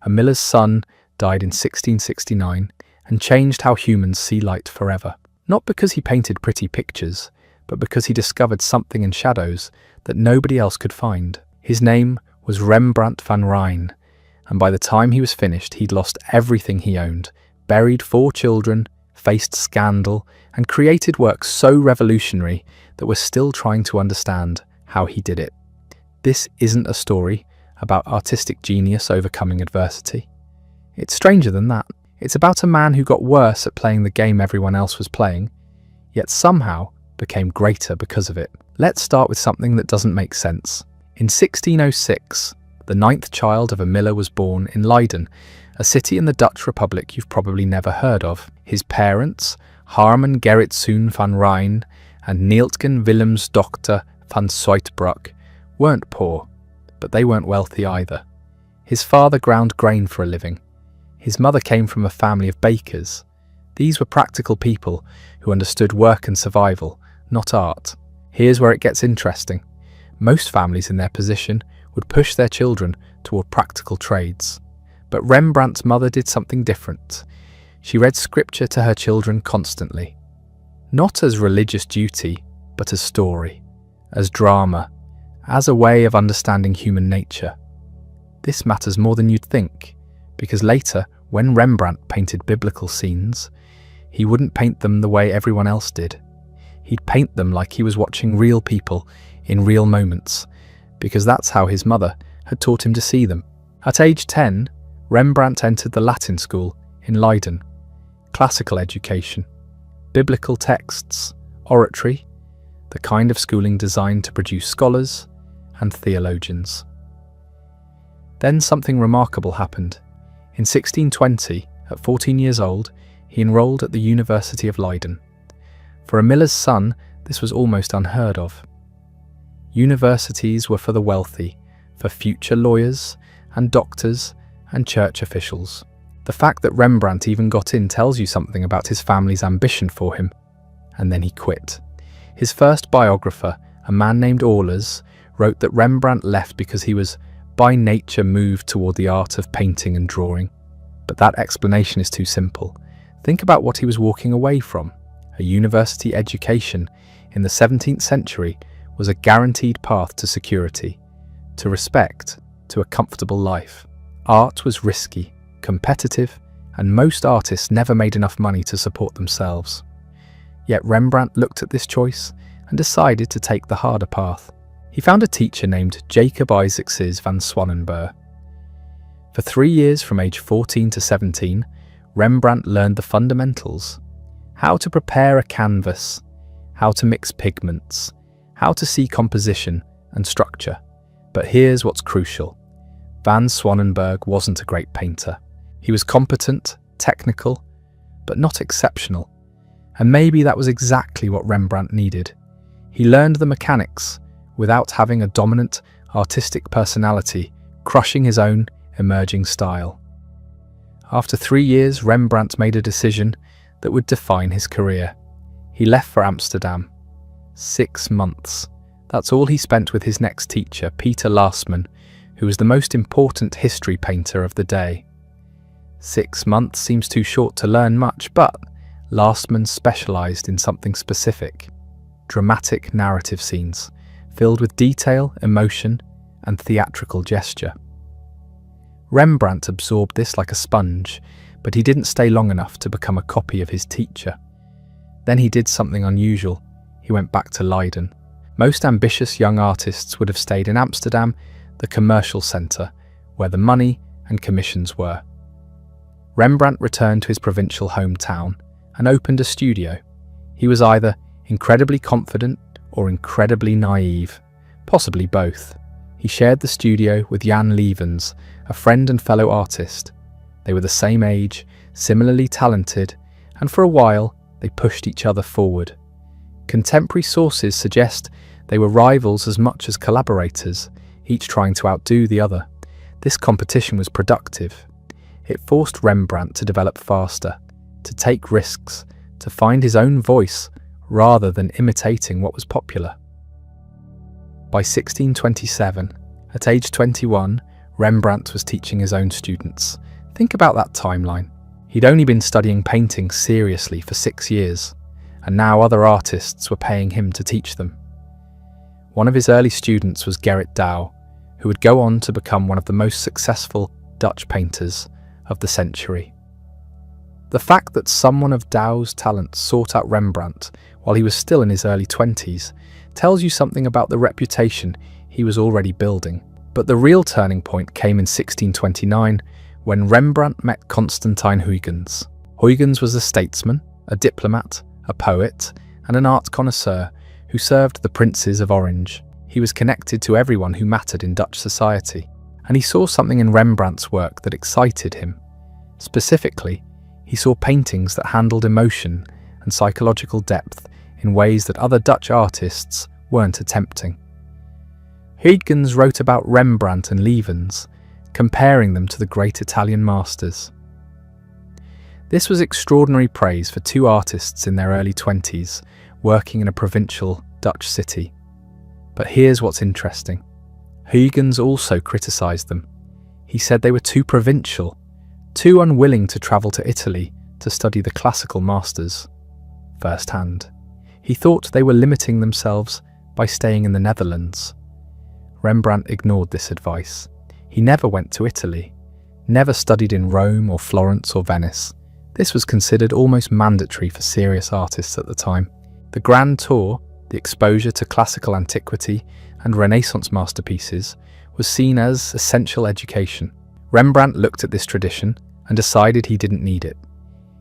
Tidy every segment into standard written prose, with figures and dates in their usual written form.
A miller's son died in 1669 and changed how humans see light forever. Not because he painted pretty pictures, but because he discovered something in shadows that nobody else could find. His name was Rembrandt van Rijn, and by the time he was finished, he'd lost everything he owned, buried 4 children, faced scandal, and created work so revolutionary that we're still trying to understand how he did it. This isn't a story about artistic genius overcoming adversity. It's stranger than that. It's about a man who got worse at playing the game everyone else was playing, yet somehow became greater because of it. Let's start with something that doesn't make sense. In 1606, the 9th child of a miller was born in Leiden, a city in the Dutch Republic you've probably never heard of. His parents, Harmen Gerritsoen van Rijn and Neeltgen Willemsdochter van Suitbroek, weren't poor, but they weren't wealthy either. His father ground grain for a living. His mother came from a family of bakers. These were practical people who understood work and survival, not art. Here's where it gets interesting. Most families in their position would push their children toward practical trades. But Rembrandt's mother did something different. She read scripture to her children constantly. Not as religious duty, but as story, as drama, as a way of understanding human nature. This matters more than you'd think, because later, when Rembrandt painted biblical scenes, he wouldn't paint them the way everyone else did. He'd paint them like he was watching real people in real moments, because that's how his mother had taught him to see them. At age 10, Rembrandt entered the Latin school in Leiden. Classical education, biblical texts, oratory, the kind of schooling designed to produce scholars and theologians. Then something remarkable happened. In 1620, at 14 years old, he enrolled at the University of Leiden. For a miller's son, this was almost unheard of. Universities were for the wealthy, for future lawyers and doctors and church officials. The fact that Rembrandt even got in tells you something about his family's ambition for him. And then he quit. His first biographer, a man named Aulers, wrote that Rembrandt left because he was by nature moved toward the art of painting and drawing. But that explanation is too simple. Think about what he was walking away from. A university education in the 17th century was a guaranteed path to security, to respect, to a comfortable life. Art was risky, competitive, and most artists never made enough money to support themselves. Yet Rembrandt looked at this choice and decided to take the harder path. He found a teacher named Jacob Isaacs van Swanenburg. For 3 years, from age 14 to 17, Rembrandt learned the fundamentals: how to prepare a canvas, how to mix pigments, how to see composition and structure. But here's what's crucial. Van Swanenburg wasn't a great painter. He was competent, technical, but not exceptional. And maybe that was exactly what Rembrandt needed. He learned the mechanics without having a dominant, artistic personality, crushing his own emerging style. After 3 years, Rembrandt made a decision that would define his career. He left for Amsterdam. 6 months. That's all he spent with his next teacher, Peter Lastman, who was the most important history painter of the day. 6 months seems too short to learn much, but Lastman specialised in something specific: dramatic narrative scenes, filled with detail, emotion, and theatrical gesture. Rembrandt absorbed this like a sponge, but he didn't stay long enough to become a copy of his teacher. Then he did something unusual. He went back to Leiden. Most ambitious young artists would have stayed in Amsterdam, the commercial centre, where the money and commissions were. Rembrandt returned to his provincial hometown and opened a studio. He was either incredibly confident or incredibly naive, possibly both. He shared the studio with Jan Levens, a friend and fellow artist. They were the same age, similarly talented, and for a while they pushed each other forward. Contemporary sources suggest they were rivals as much as collaborators, each trying to outdo the other. This competition was productive. It forced Rembrandt to develop faster, to take risks, to find his own voice rather than imitating what was popular. By 1627, at age 21, Rembrandt was teaching his own students. Think about that timeline. He'd only been studying painting seriously for 6 years, and now other artists were paying him to teach them. One of his early students was Gerrit Douw, who would go on to become one of the most successful Dutch painters of the century. The fact that someone of Douw's talent sought out Rembrandt while he was still in his early 20s tells you something about the reputation he was already building. But the real turning point came in 1629 when Rembrandt met Constantijn Huygens. Huygens was a statesman, a diplomat, a poet, and an art connoisseur who served the princes of Orange. He was connected to everyone who mattered in Dutch society, and he saw something in Rembrandt's work that excited him. Specifically, he saw paintings that handled emotion and psychological depth in ways that other Dutch artists weren't attempting. Huygens wrote about Rembrandt and Levens, comparing them to the great Italian masters. This was extraordinary praise for two artists in their early 20s, working in a provincial Dutch city. But here's what's interesting. Huygens also criticised them. He said they were too provincial, too unwilling to travel to Italy to study the classical masters firsthand. He thought they were limiting themselves by staying in the Netherlands. Rembrandt ignored this advice. He never went to Italy, never studied in Rome or Florence or Venice. This was considered almost mandatory for serious artists at the time. The Grand Tour, the exposure to classical antiquity and Renaissance masterpieces, was seen as essential education. Rembrandt looked at this tradition and decided he didn't need it.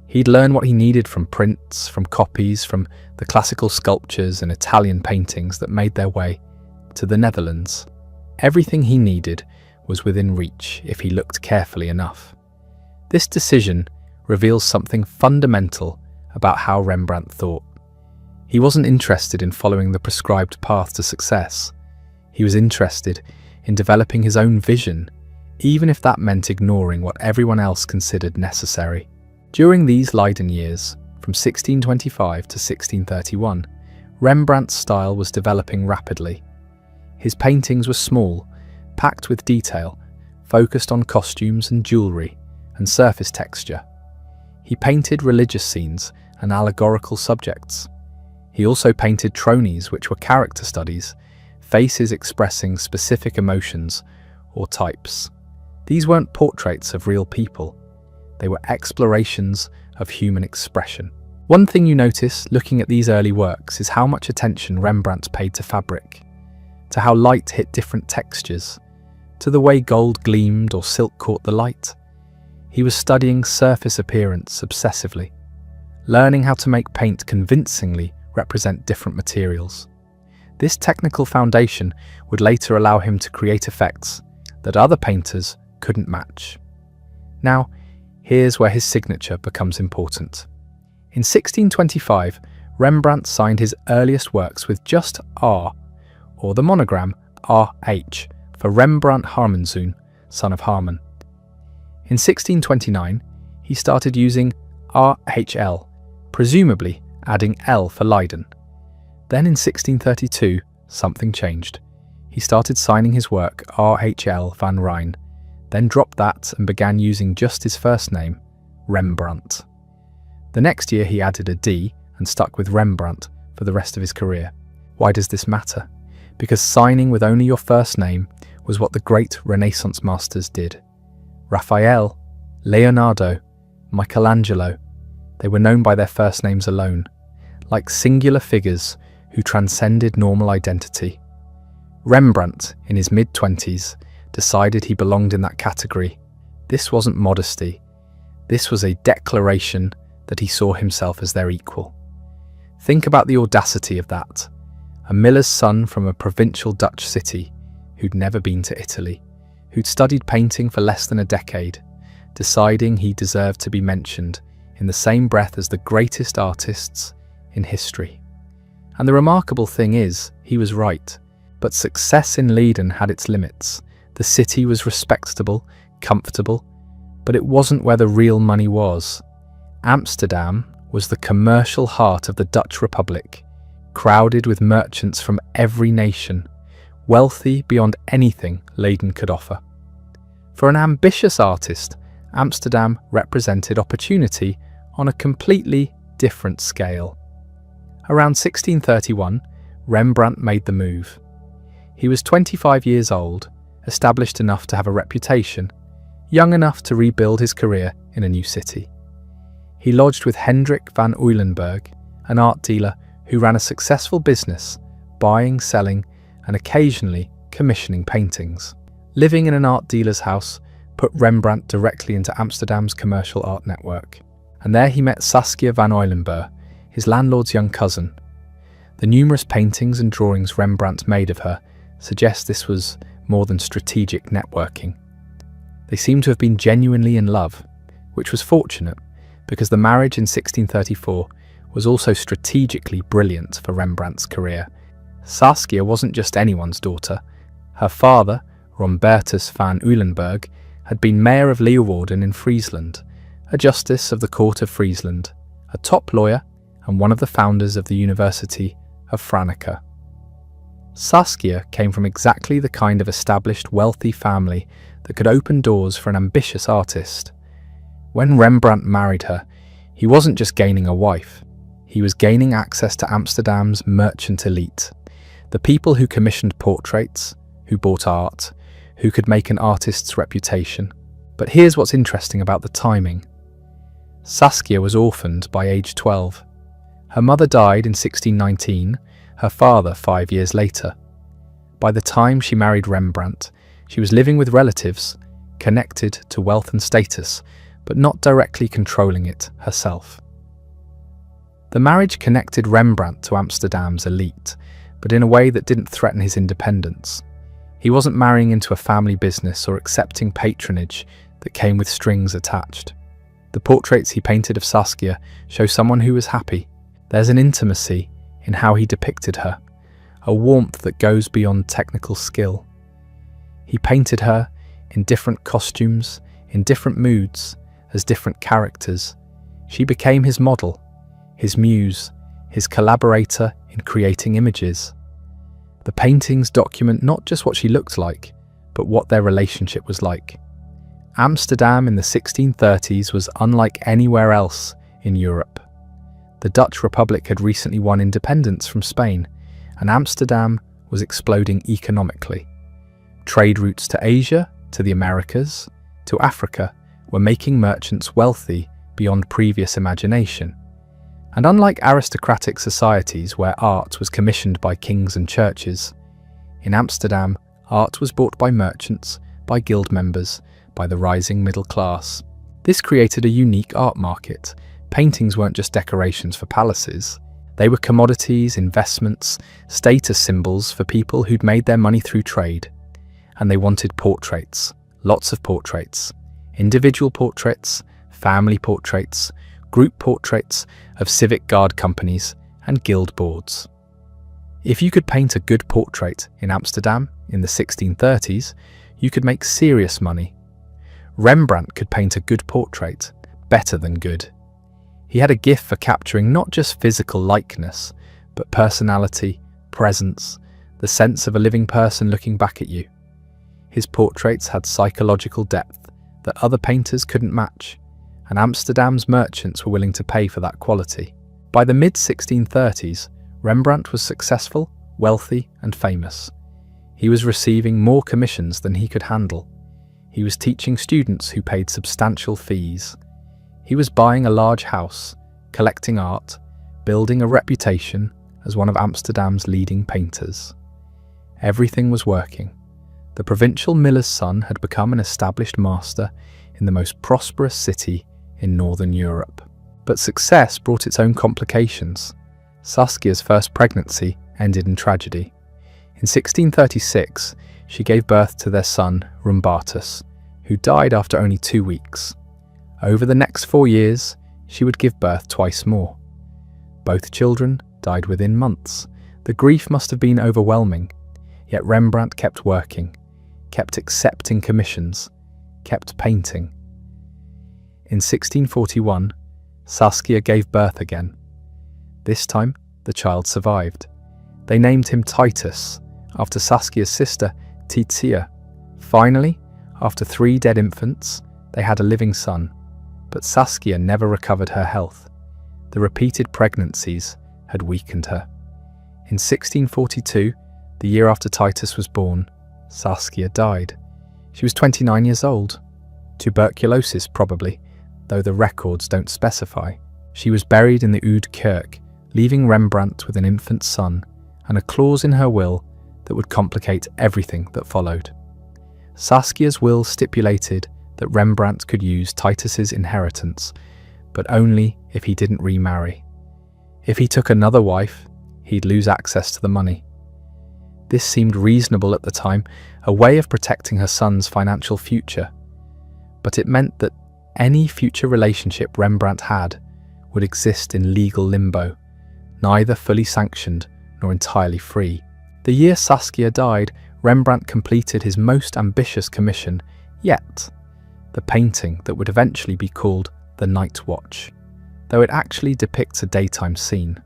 He'd learn what he needed from prints, from copies, from the classical sculptures and Italian paintings that made their way to the Netherlands. Everything he needed was within reach if he looked carefully enough. This decision reveals something fundamental about how Rembrandt thought. He wasn't interested in following the prescribed path to success. He was interested in developing his own vision, even if that meant ignoring what everyone else considered necessary. During these Leiden years, from 1625 to 1631, Rembrandt's style was developing rapidly. His paintings were small, packed with detail, focused on costumes and jewellery and surface texture. He painted religious scenes and allegorical subjects. He also painted tronies, which were character studies, faces expressing specific emotions or types. These weren't portraits of real people. They were explorations of human expression. One thing you notice looking at these early works is how much attention Rembrandt paid to fabric, to how light hit different textures, to the way gold gleamed or silk caught the light. He was studying surface appearance obsessively, learning how to make paint convincingly represent different materials. This technical foundation would later allow him to create effects that other painters couldn't match. Now, here's where his signature becomes important. In 1625, Rembrandt signed his earliest works with just R, or the monogram RH, for Rembrandt Harmenszoon, son of Harmen. In 1629, he started using RHL, presumably adding L for Leiden. Then in 1632, something changed. He started signing his work RHL van Rijn, then dropped that and began using just his first name, Rembrandt. The next year he added a D and stuck with Rembrandt for the rest of his career. Why does this matter? Because signing with only your first name was what the great Renaissance masters did. Raphael, Leonardo, Michelangelo, they were known by their first names alone, like singular figures who transcended normal identity. Rembrandt, in his mid-20s, decided he belonged in that category. This wasn't modesty. This was a declaration that he saw himself as their equal. Think about the audacity of that. A miller's son from a provincial Dutch city who'd never been to Italy, who'd studied painting for less than a decade, deciding he deserved to be mentioned in the same breath as the greatest artists in history. And the remarkable thing is, he was right. But success in Leiden had its limits. The city was respectable, comfortable, but it wasn't where the real money was. Amsterdam was the commercial heart of the Dutch Republic, crowded with merchants from every nation, wealthy beyond anything Leiden could offer. For an ambitious artist, Amsterdam represented opportunity on a completely different scale. Around 1631, Rembrandt made the move. He was 25 years old, established enough to have a reputation, young enough to rebuild his career in a new city. He lodged with Hendrik van Uylenburg, an art dealer who ran a successful business, buying, selling, and occasionally commissioning paintings. Living in an art dealer's house put Rembrandt directly into Amsterdam's commercial art network, and there he met Saskia van Uylenburg, his landlord's young cousin. The numerous paintings and drawings Rembrandt made of her suggest this was more than strategic networking. They seem to have been genuinely in love, which was fortunate because the marriage in 1634 was also strategically brilliant for Rembrandt's career. Saskia wasn't just anyone's daughter. Her father, Rombertus van Uylenburg, had been mayor of Leeuwarden in Friesland, a justice of the court of Friesland, a top lawyer, and one of the founders of the University of Franeker. Saskia came from exactly the kind of established, wealthy family that could open doors for an ambitious artist. When Rembrandt married her, he wasn't just gaining a wife, he was gaining access to Amsterdam's merchant elite, the people who commissioned portraits, who bought art, who could make an artist's reputation. But here's what's interesting about the timing. Saskia was orphaned by age 12. Her mother died in 1619, her father 5 years later. By the time she married Rembrandt, she was living with relatives, connected to wealth and status, but not directly controlling it herself. The marriage connected Rembrandt to Amsterdam's elite, but in a way that didn't threaten his independence. He wasn't marrying into a family business or accepting patronage that came with strings attached. The portraits he painted of Saskia show someone who was happy. There's an intimacy in how he depicted her, a warmth that goes beyond technical skill. He painted her in different costumes, in different moods, as different characters. She became his model, his muse, his collaborator in creating images. The paintings document not just what she looked like, but what their relationship was like. Amsterdam in the 1630s was unlike anywhere else in Europe. The Dutch Republic had recently won independence from Spain, and Amsterdam was exploding economically. Trade routes to Asia, to the Americas, to Africa were making merchants wealthy beyond previous imagination. And unlike aristocratic societies where art was commissioned by kings and churches, in Amsterdam, art was bought by merchants, by guild members, by the rising middle class. This created a unique art market. Paintings weren't just decorations for palaces. They were commodities, investments, status symbols for people who'd made their money through trade. And they wanted portraits, lots of portraits. Individual portraits, family portraits, group portraits of civic guard companies and guild boards. If you could paint a good portrait in Amsterdam in the 1630s, you could make serious money. Rembrandt could paint a good portrait, better than good. He had a gift for capturing not just physical likeness, but personality, presence, the sense of a living person looking back at you. His portraits had psychological depth that other painters couldn't match, and Amsterdam's merchants were willing to pay for that quality. By the mid-1630s, Rembrandt was successful, wealthy, and famous. He was receiving more commissions than he could handle. He was teaching students who paid substantial fees. He was buying a large house, collecting art, building a reputation as one of Amsterdam's leading painters. Everything was working. The provincial miller's son had become an established master in the most prosperous city in Northern Europe. But success brought its own complications. Saskia's first pregnancy ended in tragedy. In 1636, she gave birth to their son, Rombertus, who died after only 2 weeks. Over the next 4 years, she would give birth twice more. Both children died within months. The grief must have been overwhelming, yet Rembrandt kept working, kept accepting commissions, kept painting. In 1641, Saskia gave birth again. This time, the child survived. They named him Titus, after Saskia's sister, Titia. Finally, After 3 dead infants, they had a living son, but Saskia never recovered her health. The repeated pregnancies had weakened her. In 1642, the year after Titus was born, Saskia died. She was 29 years old. Tuberculosis, probably, though the records don't specify. She was buried in the Oude Kerk, leaving Rembrandt with an infant son and a clause in her will that would complicate everything that followed. Saskia's will stipulated that Rembrandt could use Titus's inheritance, but only if he didn't remarry. If he took another wife, he'd lose access to the money. This seemed reasonable at the time, a way of protecting her son's financial future. But it meant that any future relationship Rembrandt had would exist in legal limbo, neither fully sanctioned nor entirely free. The year Saskia died, Rembrandt completed his most ambitious commission yet, the painting that would eventually be called The Night Watch, though it actually depicts a daytime scene.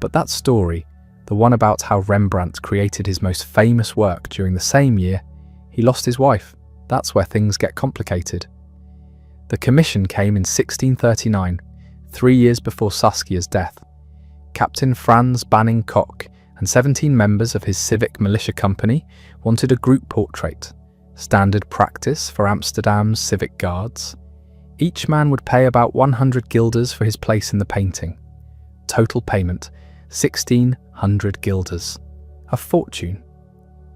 But that story, the one about how Rembrandt created his most famous work during the same year, he lost his wife. That's where things get complicated. The commission came in 1639, 3 years before Saskia's death. Captain Frans Banning Kock and 17 members of his civic militia company wanted a group portrait, standard practice for Amsterdam's civic guards. Each man would pay about 100 guilders for his place in the painting. Total payment, 1,600 guilders. A fortune.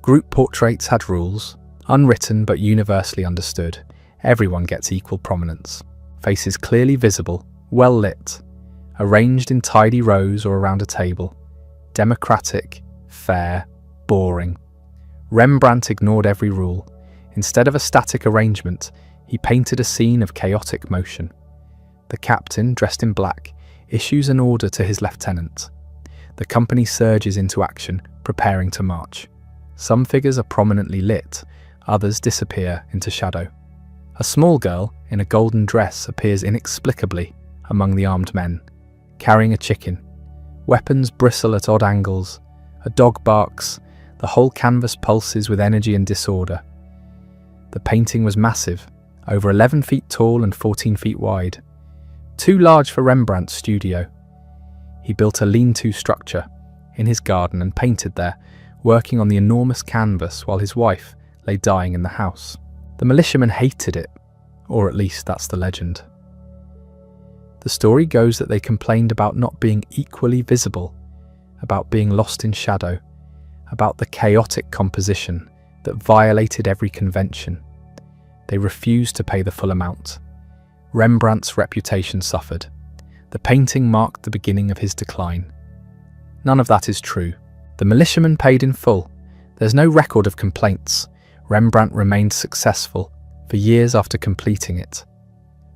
Group portraits had rules, unwritten but universally understood. Everyone gets equal prominence. Faces clearly visible, well lit, arranged in tidy rows or around a table. Democratic, fair, boring. Rembrandt ignored every rule. Instead of a static arrangement, he painted a scene of chaotic motion. The captain, dressed in black, issues an order to his lieutenant. The company surges into action, preparing to march. Some figures are prominently lit, others disappear into shadow. A small girl in a golden dress appears inexplicably among the armed men, carrying a chicken. Weapons bristle at odd angles. A dog barks. The whole canvas pulses with energy and disorder. The painting was massive, over 11 feet tall and 14 feet wide. Too large for Rembrandt's studio. He built a lean-to structure in his garden and painted there, working on the enormous canvas while his wife lay dying in the house. The militiamen hated it, or at least that's the legend. The story goes that they complained about not being equally visible, about being lost in shadow, about the chaotic composition that violated every convention. They refused to pay the full amount. Rembrandt's reputation suffered. The painting marked the beginning of his decline. None of that is true. The militiamen paid in full. There's no record of complaints. Rembrandt remained successful for years after completing it.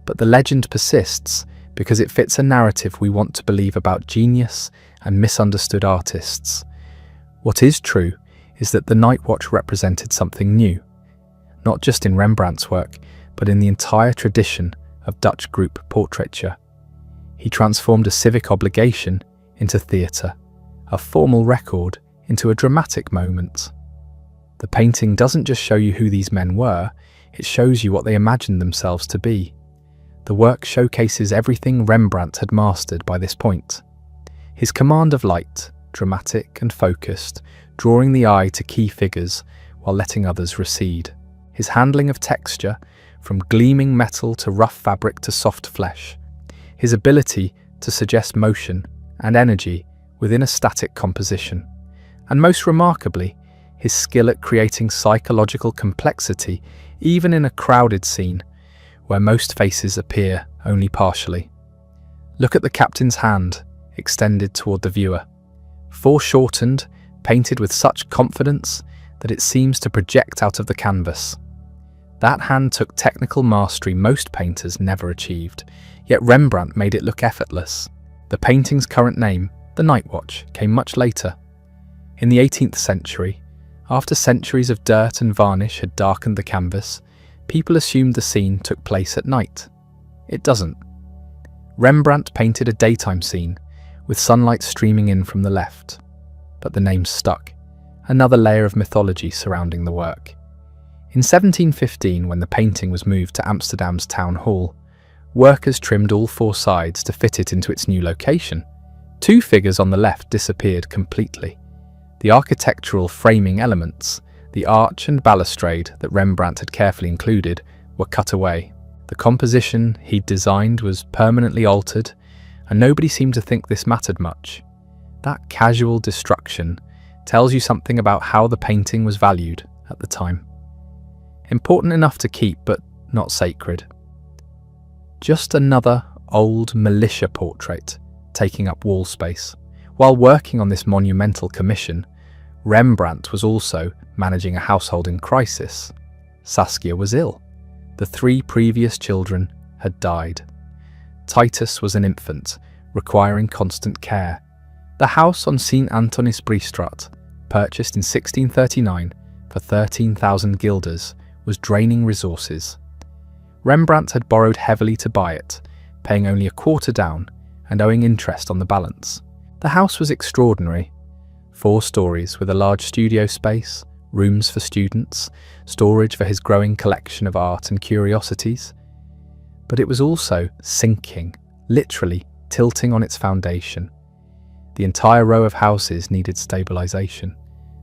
But the legend persists because it fits a narrative we want to believe about genius and misunderstood artists. What is true is that the Night Watch represented something new, not just in Rembrandt's work, but in the entire tradition of Dutch group portraiture. He transformed a civic obligation into theatre, a formal record into a dramatic moment. The painting doesn't just show you who these men were, it shows you what they imagined themselves to be. The work showcases everything Rembrandt had mastered by this point. His command of light, dramatic and focused, drawing the eye to key figures while letting others recede. His handling of texture, from gleaming metal to rough fabric to soft flesh. His ability to suggest motion and energy within a static composition. And most remarkably, his skill at creating psychological complexity even in a crowded scene where most faces appear only partially. Look at the captain's hand extended toward the viewer. Foreshortened, painted with such confidence that it seems to project out of the canvas. That hand took technical mastery most painters never achieved, yet Rembrandt made it look effortless. The painting's current name, The Night Watch, came much later. In the 18th century, after centuries of dirt and varnish had darkened the canvas, people assumed the scene took place at night. It doesn't. Rembrandt painted a daytime scene, with sunlight streaming in from the left. But the name stuck, another layer of mythology surrounding the work. In 1715, when the painting was moved to Amsterdam's town hall, workers trimmed all four sides to fit it into its new location. Two figures on the left disappeared completely. The architectural framing elements, the arch and balustrade that Rembrandt had carefully included, were cut away. The composition he'd designed was permanently altered, and nobody seemed to think this mattered much. That casual destruction tells you something about how the painting was valued at the time. Important enough to keep, but not sacred. Just another old militia portrait taking up wall space. While working on this monumental commission, Rembrandt was also managing a household in crisis. Saskia was ill. The three previous children had died. Titus was an infant, requiring constant care. The house on Sint Antonisbriestraat, purchased in 1639 for 13,000 guilders, was draining resources. Rembrandt had borrowed heavily to buy it, paying only a quarter down and owing interest on the balance. The house was extraordinary. 4 stories with a large studio space, rooms for students, storage for his growing collection of art and curiosities. But it was also sinking, literally tilting on its foundation. The entire row of houses needed stabilization,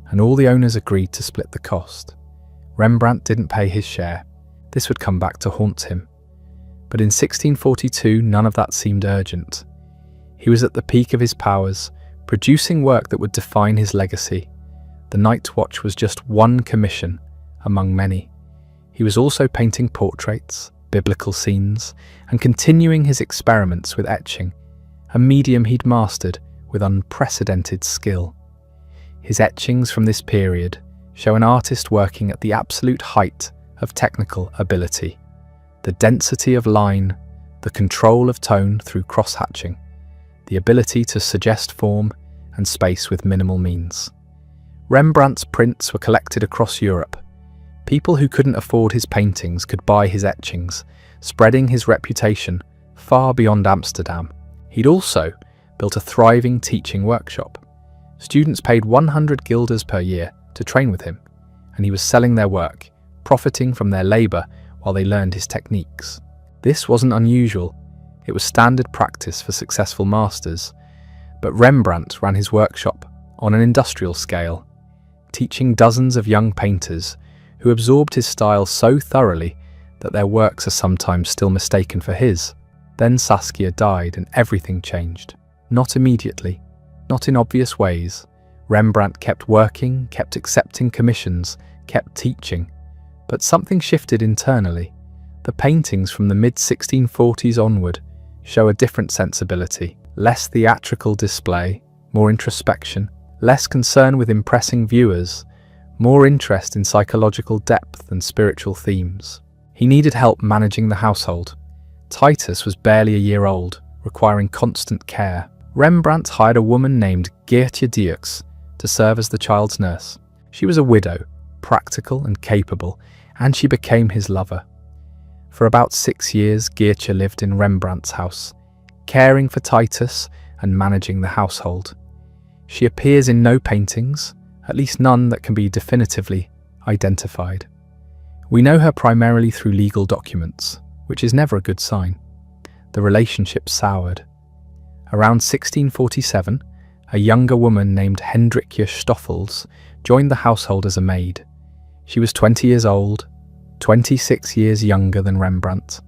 and all the owners agreed to split the cost. Rembrandt didn't pay his share. This would come back to haunt him. But in 1642, none of that seemed urgent. He was at the peak of his powers, producing work that would define his legacy. The Night Watch was just one commission among many. He was also painting portraits, biblical scenes, and continuing his experiments with etching, a medium he'd mastered with unprecedented skill. His etchings from this period show an artist working at the absolute height of technical ability. The density of line, the control of tone through cross-hatching, the ability to suggest form and space with minimal means. Rembrandt's prints were collected across Europe. People who couldn't afford his paintings could buy his etchings, spreading his reputation far beyond Amsterdam. He'd also built a thriving teaching workshop. Students paid 100 guilders per year to train with him, and he was selling their work, profiting from their labour while they learned his techniques. This wasn't unusual. It was standard practice for successful masters, but Rembrandt ran his workshop on an industrial scale, teaching dozens of young painters who absorbed his style so thoroughly that their works are sometimes still mistaken for his. Then Saskia died and everything changed. Not immediately, not in obvious ways. Rembrandt kept working, kept accepting commissions, kept teaching, but something shifted internally. The paintings from the mid-1640s onward show a different sensibility, less theatrical display, more introspection, less concern with impressing viewers, more interest in psychological depth and spiritual themes. He needed help managing the household. Titus was barely a year old, requiring constant care. Rembrandt hired a woman named Geertje Dirks to serve as the child's nurse. She was a widow, practical and capable, and she became his lover. For about 6 years, Geertje lived in Rembrandt's house, caring for Titus and managing the household. She appears in no paintings, at least none that can be definitively identified. We know her primarily through legal documents, which is never a good sign. The relationship soured. Around 1647, a younger woman named Hendrikje Stoffels joined the household as a maid. She was 20 years old, 26 years younger than Rembrandt.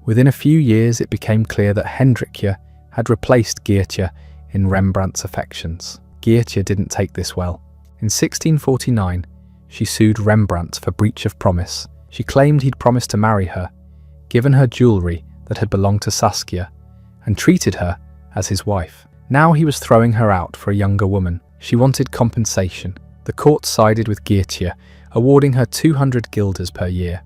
Within a few years, it became clear that Hendrikje had replaced Geertje in Rembrandt's affections. Geertje didn't take this well. In 1649, she sued Rembrandt for breach of promise. She claimed he'd promised to marry her, given her jewellery that had belonged to Saskia, and treated her as his wife. Now he was throwing her out for a younger woman. She wanted compensation. The court sided with Geertje, awarding her 200 guilders per year.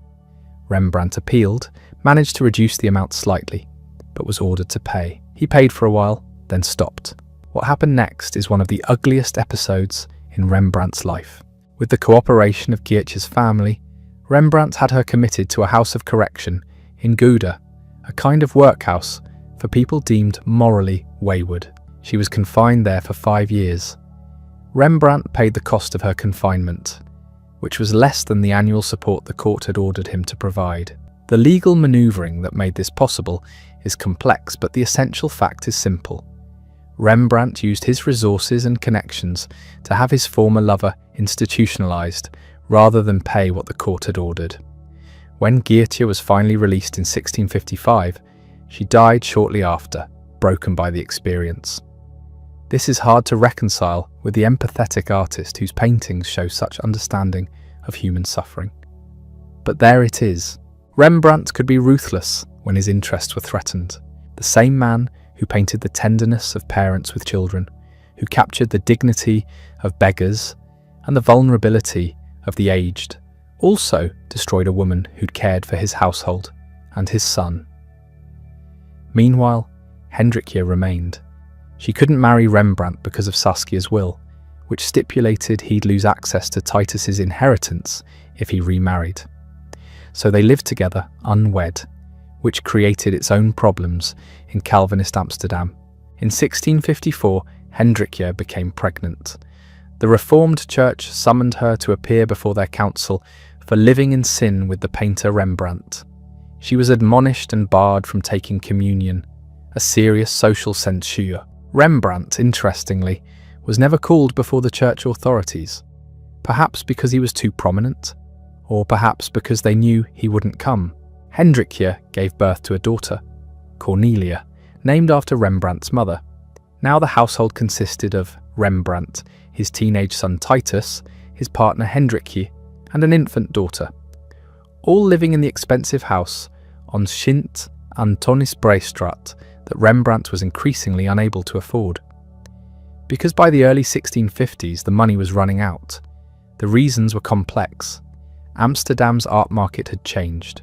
Rembrandt appealed, managed to reduce the amount slightly, but was ordered to pay. He paid for a while, then stopped. What happened next is one of the ugliest episodes in Rembrandt's life. With the cooperation of Geertje's family, Rembrandt had her committed to a house of correction in Gouda, a kind of workhouse for people deemed morally wayward. She was confined there for 5 years. Rembrandt paid the cost of her confinement. which was less than the annual support the court had ordered him to provide. The legal manoeuvring that made this possible is complex, but the essential fact is simple. Rembrandt used his resources and connections to have his former lover institutionalized rather than pay what the court had ordered. When Geertje was finally released in 1655, she died shortly after, broken by the experience. This is hard to reconcile with the empathetic artist whose paintings show such understanding of human suffering. But there it is. Rembrandt could be ruthless when his interests were threatened. The same man who painted the tenderness of parents with children, who captured the dignity of beggars and the vulnerability of the aged, also destroyed a woman who'd cared for his household and his son. Meanwhile, Hendrikje remained. She couldn't marry Rembrandt because of Saskia's will, which stipulated he'd lose access to Titus's inheritance if he remarried. So they lived together unwed, which created its own problems in Calvinist Amsterdam. In 1654, Hendrikje became pregnant. The Reformed Church summoned her to appear before their council for living in sin with the painter Rembrandt. She was admonished and barred from taking communion, a serious social censure. Rembrandt, interestingly, was never called before the church authorities, perhaps because he was too prominent, or perhaps because they knew he wouldn't come. Hendrikje gave birth to a daughter, Cornelia, named after Rembrandt's mother. Now the household consisted of Rembrandt, his teenage son Titus, his partner Hendrikje, and an infant daughter, all living in the expensive house on Sint Antonisbreestraat that Rembrandt was increasingly unable to afford. Because by the early 1650s the money was running out, the reasons were complex. Amsterdam's art market had changed.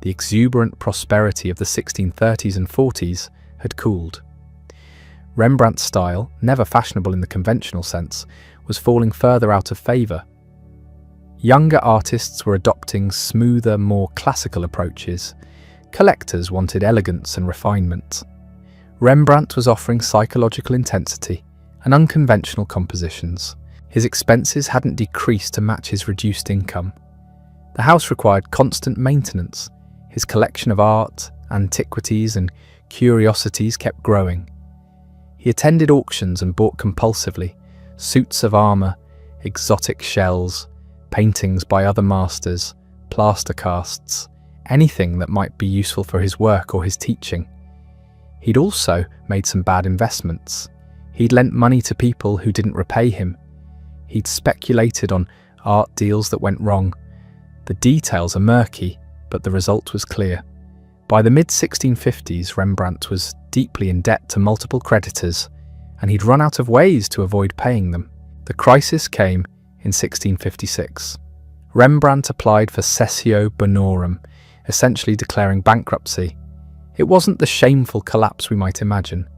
The exuberant prosperity of the 1630s and 40s had cooled. Rembrandt's style, never fashionable in the conventional sense, was falling further out of favour. Younger artists were adopting smoother, more classical approaches. Collectors wanted elegance and refinement. Rembrandt was offering psychological intensity and unconventional compositions. His expenses hadn't decreased to match his reduced income. The house required constant maintenance. His collection of art, antiquities, and curiosities kept growing. He attended auctions and bought compulsively suits of armour, exotic shells, paintings by other masters, plaster casts, anything that might be useful for his work or his teaching. He'd also made some bad investments. He'd lent money to people who didn't repay him. He'd speculated on art deals that went wrong. The details are murky, but the result was clear. By the mid-1650s, Rembrandt was deeply in debt to multiple creditors, and he'd run out of ways to avoid paying them. The crisis came in 1656. Rembrandt applied for cessio bonorum, essentially declaring bankruptcy. It wasn't the shameful collapse we might imagine.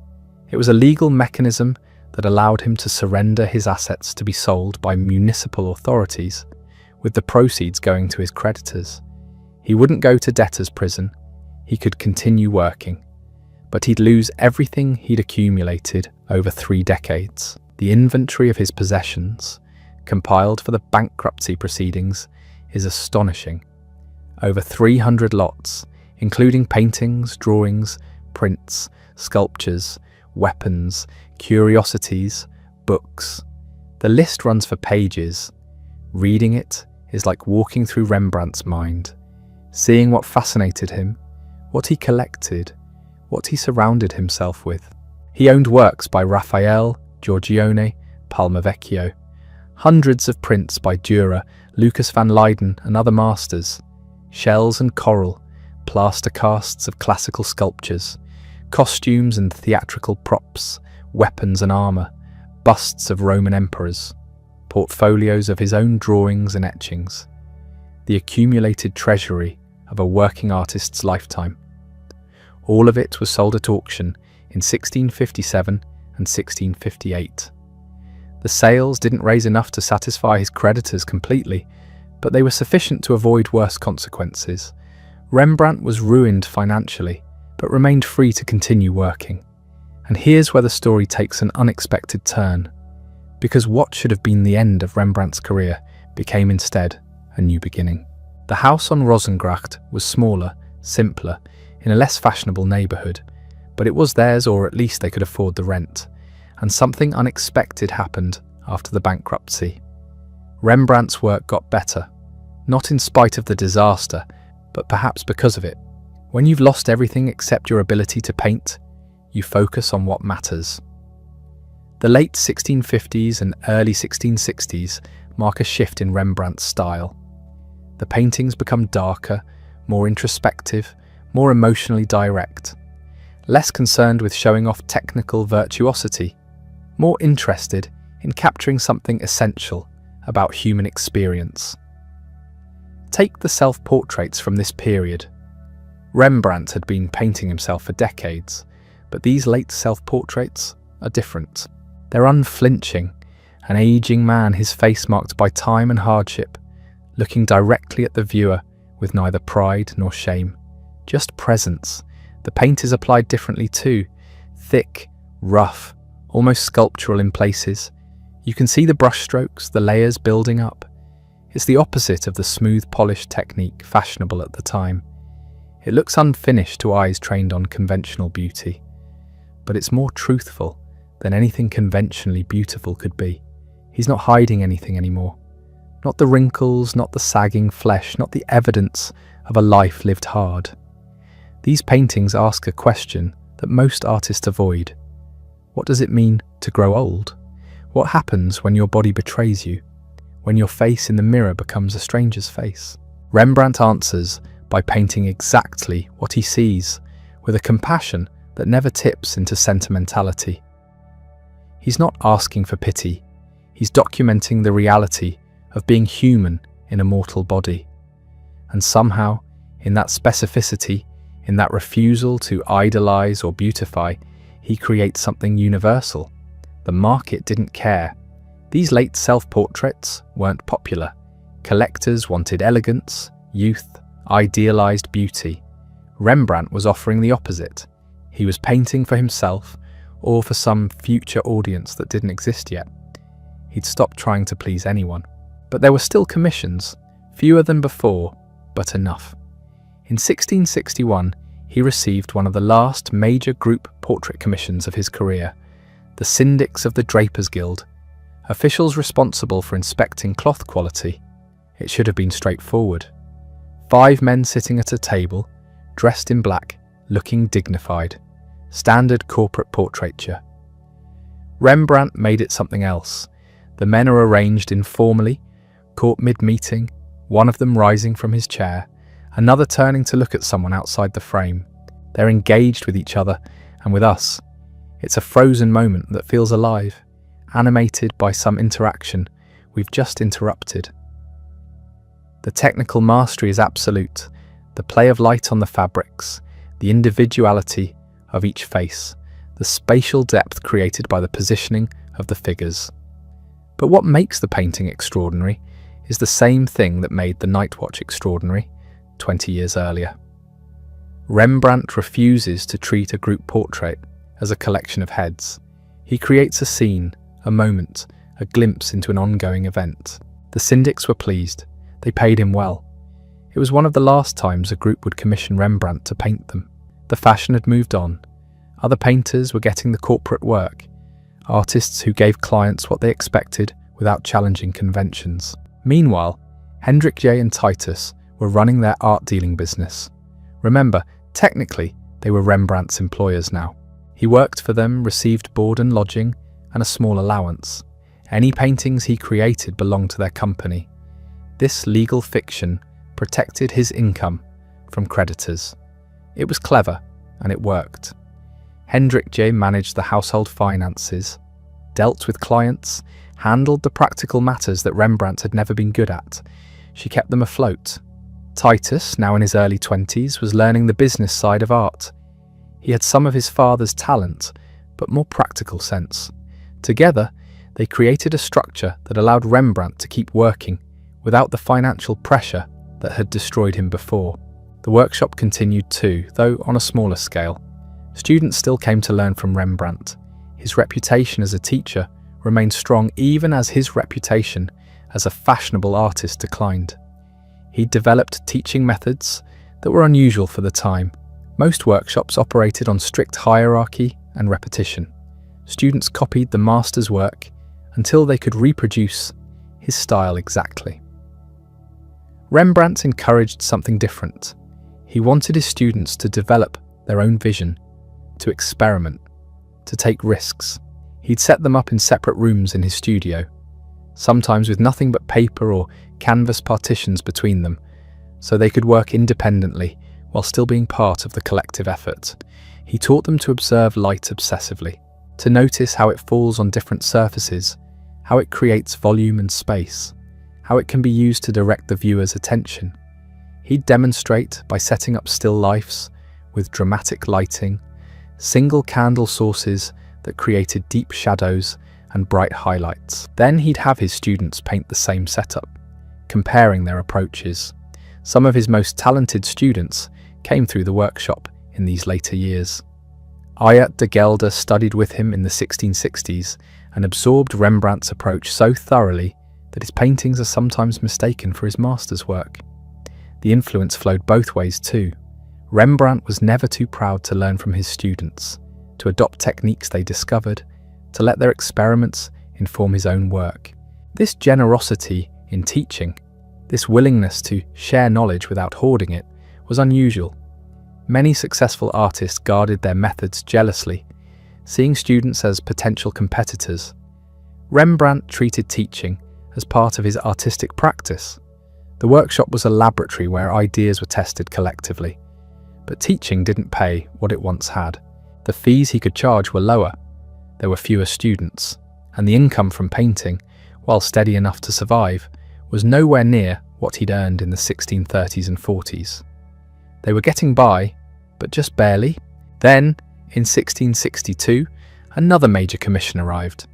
It was a legal mechanism that allowed him to surrender his assets to be sold by municipal authorities, with the proceeds going to his creditors. He wouldn't go to debtor's prison. He could continue working. But he'd lose everything he'd accumulated over 3 decades. The inventory of his possessions, compiled for the bankruptcy proceedings, is astonishing. Over 300 lots, including paintings, drawings, prints, sculptures, weapons, curiosities, books. The list runs for pages. Reading it is like walking through Rembrandt's mind, seeing what fascinated him, what he collected, what he surrounded himself with. He owned works by Raphael, Giorgione, Palmavecchio, hundreds of prints by Dürer, Lucas van Leyden and other masters, shells and coral, plaster casts of classical sculptures, costumes and theatrical props, weapons and armour, busts of Roman emperors, portfolios of his own drawings and etchings, the accumulated treasury of a working artist's lifetime. All of it was sold at auction in 1657 and 1658. The sales didn't raise enough to satisfy his creditors completely, but they were sufficient to avoid worse consequences. Rembrandt was ruined financially, but remained free to continue working. And here's where the story takes an unexpected turn. Because what should have been the end of Rembrandt's career became instead a new beginning. The house on Rosengracht was smaller, simpler, in a less fashionable neighbourhood, but it was theirs, or at least they could afford the rent. And something unexpected happened after the bankruptcy. Rembrandt's work got better, not in spite of the disaster, but perhaps because of it. When you've lost everything except your ability to paint, you focus on what matters. The late 1650s and early 1660s mark a shift in Rembrandt's style. The paintings become darker, more introspective, more emotionally direct, less concerned with showing off technical virtuosity, more interested in capturing something essential about human experience. Take the self-portraits from this period. Rembrandt had been painting himself for decades, but these late self-portraits are different. They're unflinching, an aging man, his face marked by time and hardship, looking directly at the viewer with neither pride nor shame, just presence. The paint is applied differently too, thick, rough, almost sculptural in places. You can see the brushstrokes, the layers building up. It's the opposite of the smooth, polished technique fashionable at the time. It looks unfinished to eyes trained on conventional beauty, but it's more truthful than anything conventionally beautiful could be. He's not hiding anything anymore. Not the wrinkles, not the sagging flesh, not the evidence of a life lived hard. These paintings ask a question that most artists avoid. What does it mean to grow old? What happens when your body betrays you? When your face in the mirror becomes a stranger's face? Rembrandt answers by painting exactly what he sees, with a compassion that never tips into sentimentality. He's not asking for pity. He's documenting the reality of being human in a mortal body. And somehow, in that specificity, in that refusal to idolize or beautify, he creates something universal. The market didn't care. These late self-portraits weren't popular. Collectors wanted elegance, youth, idealized beauty. Rembrandt was offering the opposite. He was painting for himself or for some future audience that didn't exist yet. He'd stopped trying to please anyone. But there were still commissions, fewer than before, but enough. In 1661, he received one of the last major group portrait commissions of his career, the Syndics of the Drapers' Guild, officials responsible for inspecting cloth quality. It should have been straightforward. 5 men sitting at a table, dressed in black, looking dignified. Standard corporate portraiture. Rembrandt made it something else. The men are arranged informally, caught mid-meeting, one of them rising from his chair, another turning to look at someone outside the frame. They're engaged with each other and with us. It's a frozen moment that feels alive, animated by some interaction we've just interrupted. The technical mastery is absolute, the play of light on the fabrics, the individuality of each face, the spatial depth created by the positioning of the figures. But what makes the painting extraordinary is the same thing that made the Night Watch extraordinary 20 years earlier. Rembrandt refuses to treat a group portrait as a collection of heads. He creates a scene, a moment, a glimpse into an ongoing event. The Syndics were pleased. They paid him well. It was one of the last times a group would commission Rembrandt to paint them. The fashion had moved on. Other painters were getting the corporate work, artists who gave clients what they expected without challenging conventions. Meanwhile, Hendrik J. and Titus were running their art dealing business. Remember, technically, they were Rembrandt's employers now. He worked for them, received board and lodging, and a small allowance. Any paintings he created belonged to their company. This legal fiction protected his income from creditors. It was clever, and it worked. Hendrik J. managed the household finances, dealt with clients, handled the practical matters that Rembrandt had never been good at. She kept them afloat. Titus, now in his early 20s, was learning the business side of art. He had some of his father's talent, but more practical sense. Together, they created a structure that allowed Rembrandt to keep working without the financial pressure that had destroyed him before. The workshop continued too, though on a smaller scale. Students still came to learn from Rembrandt. His reputation as a teacher remained strong even as his reputation as a fashionable artist declined. He'd developed teaching methods that were unusual for the time. Most workshops operated on strict hierarchy and repetition. Students copied the master's work until they could reproduce his style exactly. Rembrandt encouraged something different. He wanted his students to develop their own vision, to experiment, to take risks. He'd set them up in separate rooms in his studio, sometimes with nothing but paper or canvas partitions between them, so they could work independently while still being part of the collective effort. He taught them to observe light obsessively, to notice how it falls on different surfaces, how it creates volume and space, how it can be used to direct the viewer's attention. He'd demonstrate by setting up still lifes with dramatic lighting, single candle sources that created deep shadows and bright highlights. Then he'd have his students paint the same setup, comparing their approaches. Some of his most talented students came through the workshop in these later years. Aert de Gelder studied with him in the 1660s and absorbed Rembrandt's approach so thoroughly that his paintings are sometimes mistaken for his master's work. The influence flowed both ways too. Rembrandt was never too proud to learn from his students, to adopt techniques they discovered, to let their experiments inform his own work. This generosity in teaching, this willingness to share knowledge without hoarding it, was unusual. Many successful artists guarded their methods jealously, seeing students as potential competitors. Rembrandt treated teaching as part of his artistic practice. The workshop was a laboratory where ideas were tested collectively. But teaching didn't pay what it once had. The fees he could charge were lower. There were fewer students, and the income from painting, while steady enough to survive, was nowhere near what he'd earned in the 1630s and 40s. They were getting by, but just barely. Then, in 1662, another major commission arrived.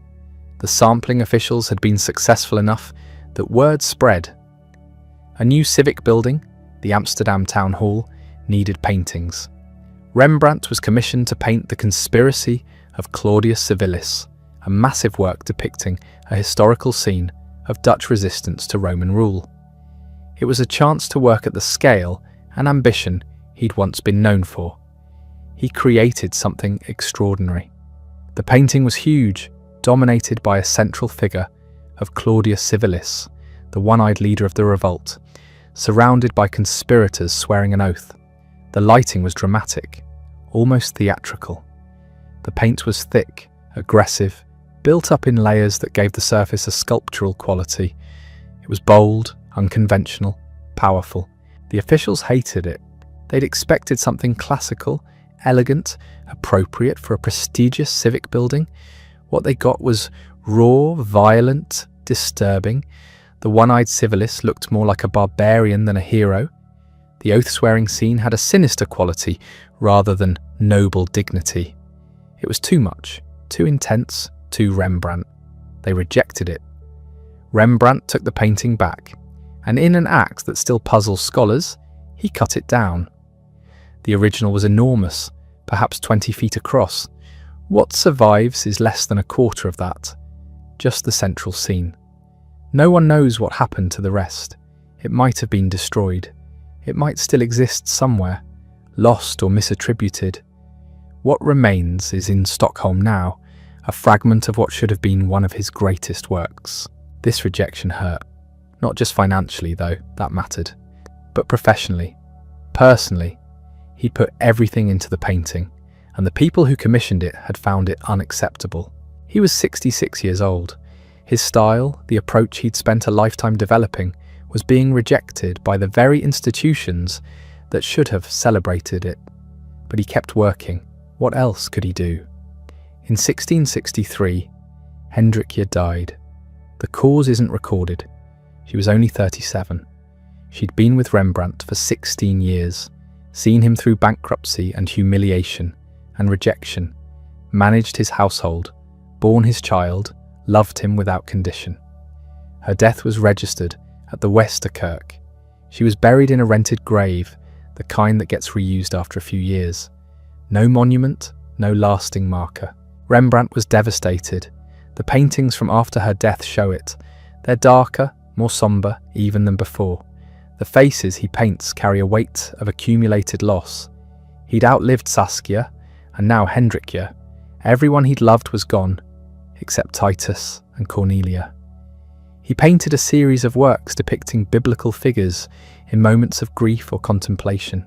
The sampling officials had been successful enough that word spread. A new civic building, the Amsterdam Town Hall, needed paintings. Rembrandt was commissioned to paint The Conspiracy of Claudius Civilis, a massive work depicting a historical scene of Dutch resistance to Roman rule. It was a chance to work at the scale and ambition he'd once been known for. He created something extraordinary. The painting was huge, dominated by a central figure of Claudius Civilis, the one-eyed leader of the revolt, surrounded by conspirators swearing an oath. The lighting was dramatic, almost theatrical. The paint was thick, aggressive, built up in layers that gave the surface a sculptural quality. It was bold, unconventional, powerful. The officials hated it. They'd expected something classical, elegant, appropriate for a prestigious civic building. What they got was raw, violent, disturbing. The one-eyed Civilis looked more like a barbarian than a hero. The oath-swearing scene had a sinister quality rather than noble dignity. It was too much, too intense, too Rembrandt. They rejected it. Rembrandt took the painting back, and in an act that still puzzles scholars, he cut it down. The original was enormous, perhaps 20 feet across. What survives is less than a quarter of that, just the central scene. No one knows what happened to the rest. It might have been destroyed. It might still exist somewhere, lost or misattributed. What remains is in Stockholm now, a fragment of what should have been one of his greatest works. This rejection hurt. Not just financially, though, that mattered, but professionally, personally. He'd put everything into the painting, and the people who commissioned it had found it unacceptable. He was 66 years old. His style, the approach he'd spent a lifetime developing, was being rejected by the very institutions that should have celebrated it. But he kept working. What else could he do? In 1663, Hendrikje died. The cause isn't recorded. She was only 37. She'd been with Rembrandt for 16 years, seen him through bankruptcy and humiliation and rejection, managed his household, borne his child, loved him without condition. Her death was registered at the Westerkerk. She was buried in a rented grave, the kind that gets reused after a few years. No monument, no lasting marker. Rembrandt was devastated. The paintings from after her death show it. They're darker, more somber even than before. The faces he paints carry a weight of accumulated loss. He'd outlived Saskia, and now Hendrikje. Everyone he'd loved was gone, except Titus and Cornelia. He painted a series of works depicting biblical figures in moments of grief or contemplation.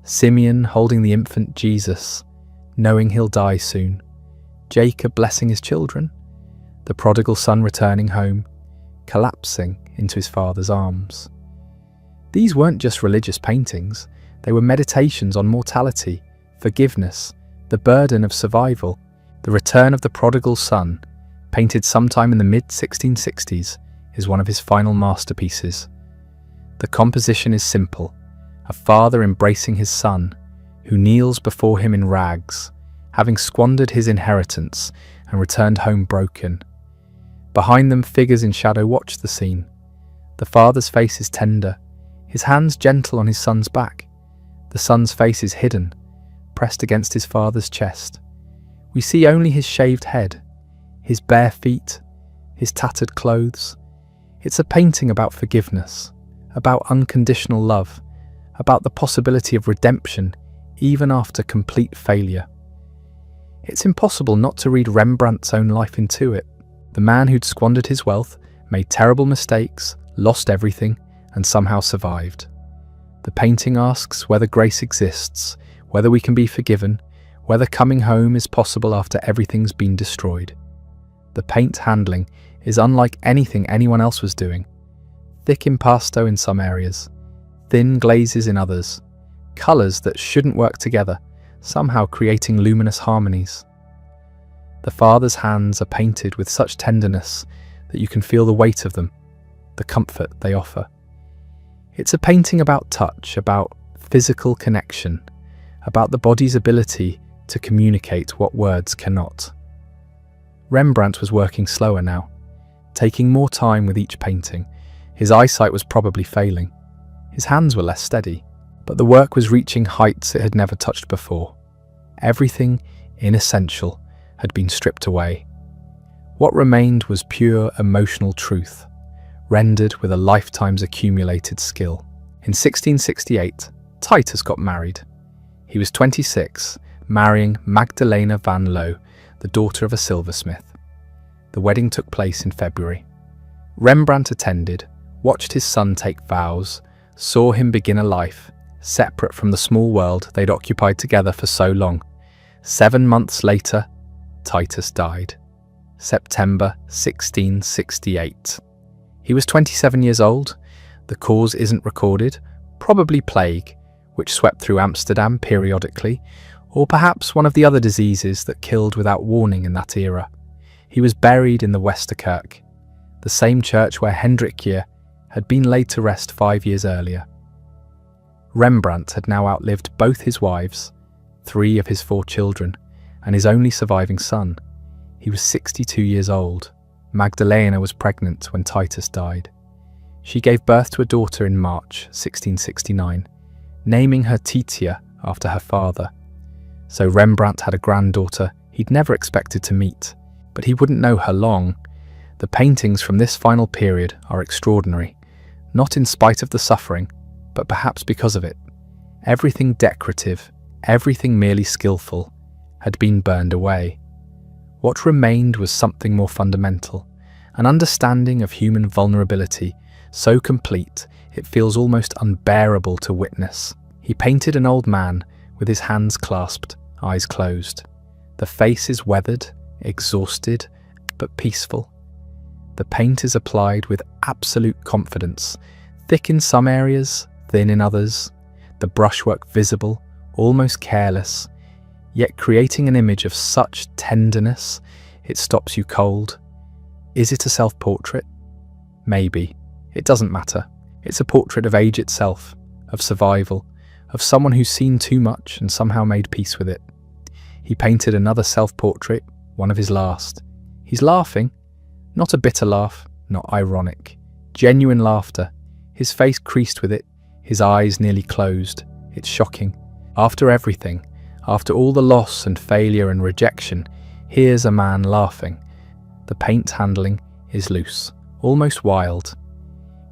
Simeon holding the infant Jesus, knowing he'll die soon. Jacob blessing his children. The prodigal son returning home, collapsing into his father's arms. These weren't just religious paintings, they were meditations on mortality, forgiveness, the burden of survival. The Return of the Prodigal Son, painted sometime in the mid-1660s, is one of his final masterpieces. The composition is simple, a father embracing his son, who kneels before him in rags, having squandered his inheritance and returned home broken. Behind them, figures in shadow watch the scene. The father's face is tender, his hands gentle on his son's back. The son's face is hidden, pressed against his father's chest. We see only his shaved head, his bare feet, his tattered clothes. It's a painting about forgiveness, about unconditional love, about the possibility of redemption even after complete failure. It's impossible not to read Rembrandt's own life into it. The man who'd squandered his wealth, made terrible mistakes, lost everything, and somehow survived. The painting asks whether grace exists, whether we can be forgiven, whether coming home is possible after everything's been destroyed. The paint handling is unlike anything anyone else was doing. Thick impasto in some areas, thin glazes in others, colours that shouldn't work together, somehow creating luminous harmonies. The father's hands are painted with such tenderness that you can feel the weight of them, the comfort they offer. It's a painting about touch, about physical connection, about the body's ability to communicate what words cannot. Rembrandt was working slower now, taking more time with each painting. His eyesight was probably failing. His hands were less steady, but the work was reaching heights it had never touched before. Everything inessential had been stripped away. What remained was pure emotional truth, rendered with a lifetime's accumulated skill. In 1668, Titus got married. He was 26, marrying Magdalena van Loo, the daughter of a silversmith. The wedding took place in February. Rembrandt attended, watched his son take vows, saw him begin a life, separate from the small world they'd occupied together for so long. 7 months later, Titus died. September 1668. He was 27 years old. The cause isn't recorded, probably plague, which swept through Amsterdam periodically, or perhaps one of the other diseases that killed without warning in that era. He was buried in the Westerkerk, the same church where Hendrikje had been laid to rest 5 years earlier. Rembrandt had now outlived both his wives, 3 of his 4 children, and his only surviving son. He was 62 years old. Magdalena was pregnant when Titus died. She gave birth to a daughter in March 1669, naming her Titia after her father. So Rembrandt had a granddaughter he'd never expected to meet, but he wouldn't know her long. The paintings from this final period are extraordinary, not in spite of the suffering, but perhaps because of it. Everything decorative, everything merely skillful, had been burned away. What remained was something more fundamental, an understanding of human vulnerability, so complete it feels almost unbearable to witness. He painted an old man with his hands clasped, eyes closed. The face is weathered, exhausted, but peaceful. The paint is applied with absolute confidence, thick in some areas, thin in others, the brushwork visible, almost careless, yet creating an image of such tenderness it stops you cold. Is it a self-portrait? Maybe. It doesn't matter. It's a portrait of age itself, of survival, of someone who's seen too much and somehow made peace with it. He painted another self-portrait, one of his last. He's laughing, not a bitter laugh, not ironic, genuine laughter, his face creased with it, his eyes nearly closed. It's shocking. After everything, after all the loss and failure and rejection, here's a man laughing. The paint handling is loose, almost wild.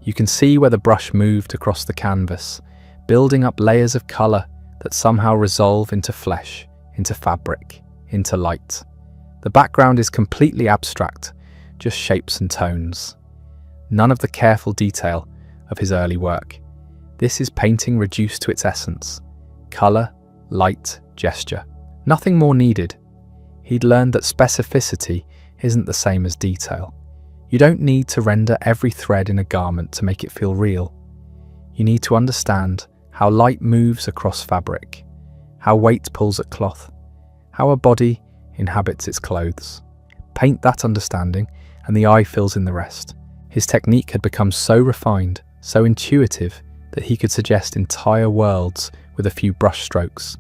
You can see where the brush moved across the canvas, building up layers of colour that somehow resolve into flesh, into fabric, into light. The background is completely abstract, just shapes and tones. None of the careful detail of his early work. This is painting reduced to its essence. Colour, light, gesture. Nothing more needed. He'd learned that specificity isn't the same as detail. You don't need to render every thread in a garment to make it feel real. You need to understand how light moves across fabric, how weight pulls at cloth, how a body inhabits its clothes. Paint that understanding and the eye fills in the rest. His technique had become so refined, so intuitive, that he could suggest entire worlds with a few brush strokes.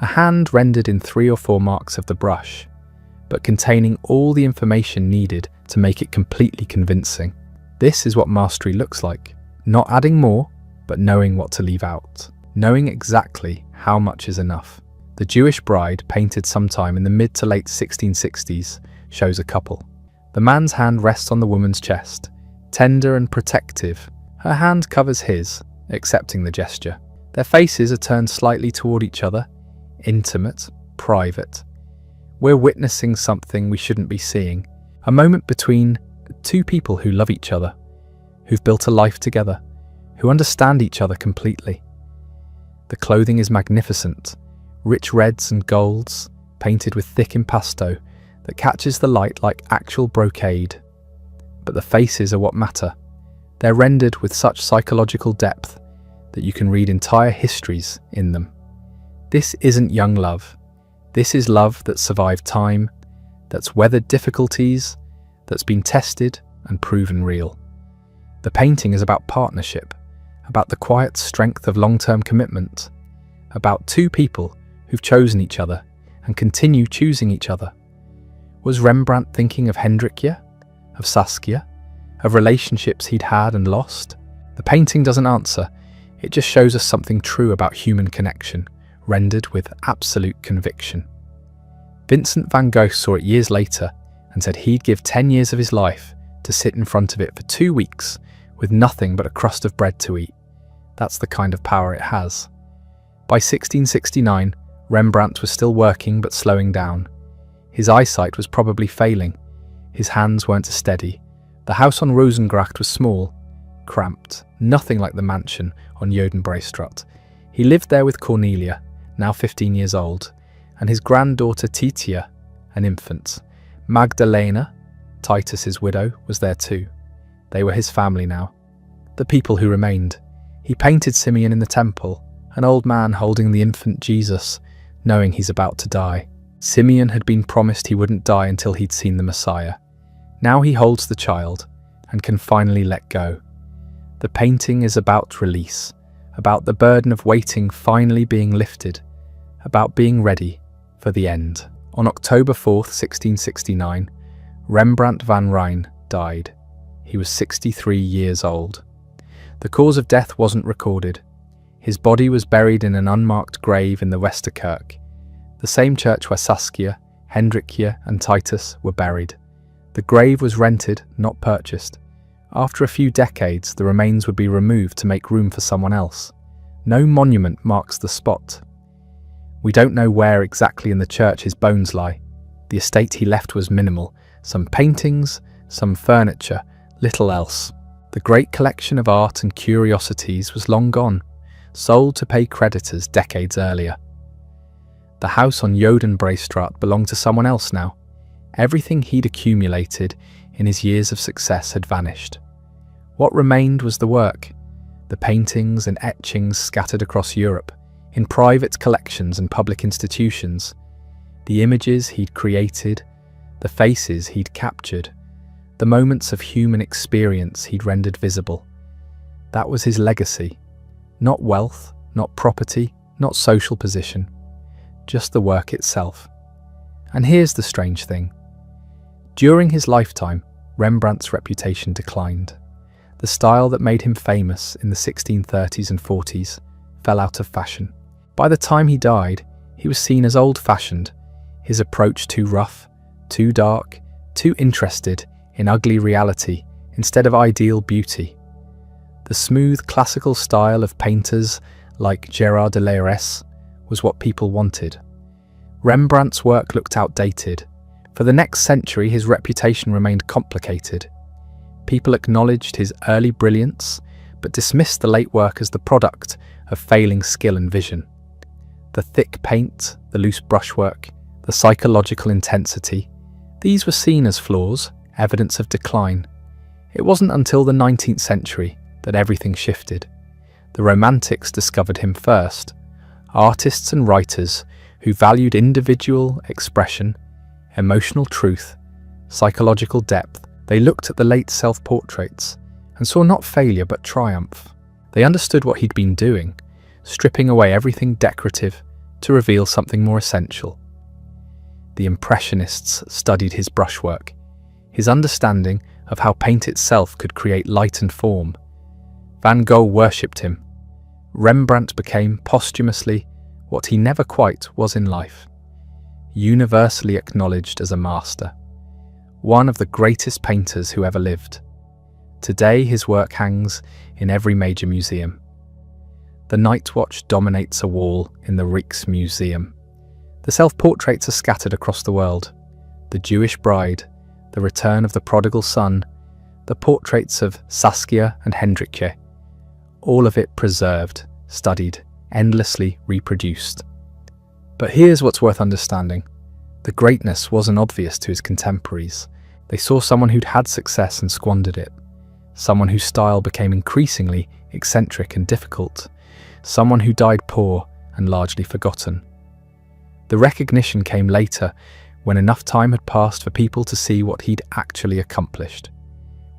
A hand rendered in 3 or 4 marks of the brush, but containing all the information needed to make it completely convincing. This is what mastery looks like. Not adding more, but knowing what to leave out. Knowing exactly how much is enough. The Jewish Bride, painted sometime in the mid to late 1660s, shows a couple. The man's hand rests on the woman's chest, tender and protective. Her hand covers his, accepting the gesture. Their faces are turned slightly toward each other, intimate, private. We're witnessing something we shouldn't be seeing. A moment between 2 people who love each other, who've built a life together, who understand each other completely. The clothing is magnificent, rich reds and golds, painted with thick impasto that catches the light like actual brocade. But the faces are what matter. They're rendered with such psychological depth that you can read entire histories in them. This isn't young love. This is love that's survived time, that's weathered difficulties, that's been tested and proven real. The painting is about partnership, about the quiet strength of long-term commitment, about 2 people who've chosen each other and continue choosing each other. Was Rembrandt thinking of Hendrikje, of Saskia, of relationships he'd had and lost? The painting doesn't answer, it just shows us something true about human connection, rendered with absolute conviction. Vincent van Gogh saw it years later and said he'd give 10 years of his life to sit in front of it for 2 weeks with nothing but a crust of bread to eat. That's the kind of power it has. By 1669, Rembrandt was still working but slowing down. His eyesight was probably failing. His hands weren't as steady. The house on Rozengracht was small, cramped, nothing like the mansion on Jodenbraestraat. He lived there with Cornelia, now 15 years old, and his granddaughter Titia, an infant. Magdalena, Titus's widow, was there too. They were his family now. The people who remained. He painted Simeon in the temple, an old man holding the infant Jesus, knowing he's about to die. Simeon had been promised he wouldn't die until he'd seen the Messiah. Now he holds the child and can finally let go. The painting is about release, about the burden of waiting finally being lifted, about being ready for the end. On October 4th, 1669, Rembrandt van Rijn died. He was 63 years old. The cause of death wasn't recorded. His body was buried in an unmarked grave in the Westerkerk, the same church where Saskia, Hendrikje and Titus were buried. The grave was rented, not purchased. After a few decades, the remains would be removed to make room for someone else. No monument marks the spot. We don't know where exactly in the church his bones lie. The estate he left was minimal. Some paintings, some furniture, little else. The great collection of art and curiosities was long gone, sold to pay creditors decades earlier. The house on Jodenbraestraat belonged to someone else now. Everything he'd accumulated in his years of success had vanished. What remained was the work, the paintings and etchings scattered across Europe, in private collections and public institutions, the images he'd created, the faces he'd captured, the moments of human experience he'd rendered visible. That was his legacy. Not wealth, not property, not social position, just the work itself. And here's the strange thing. During his lifetime, Rembrandt's reputation declined. The style that made him famous in the 1630s and 40s fell out of fashion. By the time he died, he was seen as old-fashioned, his approach too rough, too dark, too interested in ugly reality instead of ideal beauty. The smooth classical style of painters like Gérard de Layres was what people wanted. Rembrandt's work looked outdated. For the next century, his reputation remained complicated. People acknowledged his early brilliance, but dismissed the late work as the product of failing skill and vision. The thick paint, the loose brushwork, the psychological intensity, these were seen as flaws, evidence of decline. It wasn't until the 19th century that everything shifted. The Romantics discovered him first, artists and writers who valued individual expression, emotional truth, psychological depth. They looked at the late self-portraits and saw not failure but triumph. They understood what he'd been doing, stripping away everything decorative to reveal something more essential. The Impressionists studied his brushwork, his understanding of how paint itself could create light and form. Van Gogh worshipped him. Rembrandt became, posthumously, what he never quite was in life, universally acknowledged as a master, one of the greatest painters who ever lived. Today his work hangs in every major museum. The Night Watch dominates a wall in the Rijksmuseum. The self-portraits are scattered across the world. The Jewish Bride, The Return of the Prodigal Son, the portraits of Saskia and Hendrikje, all of it preserved, studied, endlessly reproduced. But here's what's worth understanding. The greatness wasn't obvious to his contemporaries. They saw someone who'd had success and squandered it, someone whose style became increasingly eccentric and difficult, someone who died poor and largely forgotten. The recognition came later, when enough time had passed for people to see what he'd actually accomplished.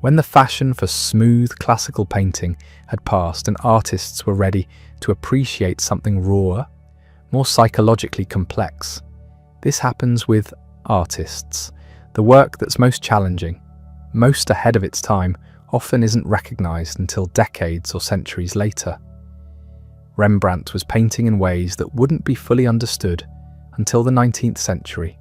When the fashion for smooth classical painting had passed and artists were ready to appreciate something rawer, more psychologically complex. This happens with artists. The work that's most challenging, most ahead of its time, often isn't recognized until decades or centuries later. Rembrandt was painting in ways that wouldn't be fully understood until the 19th century,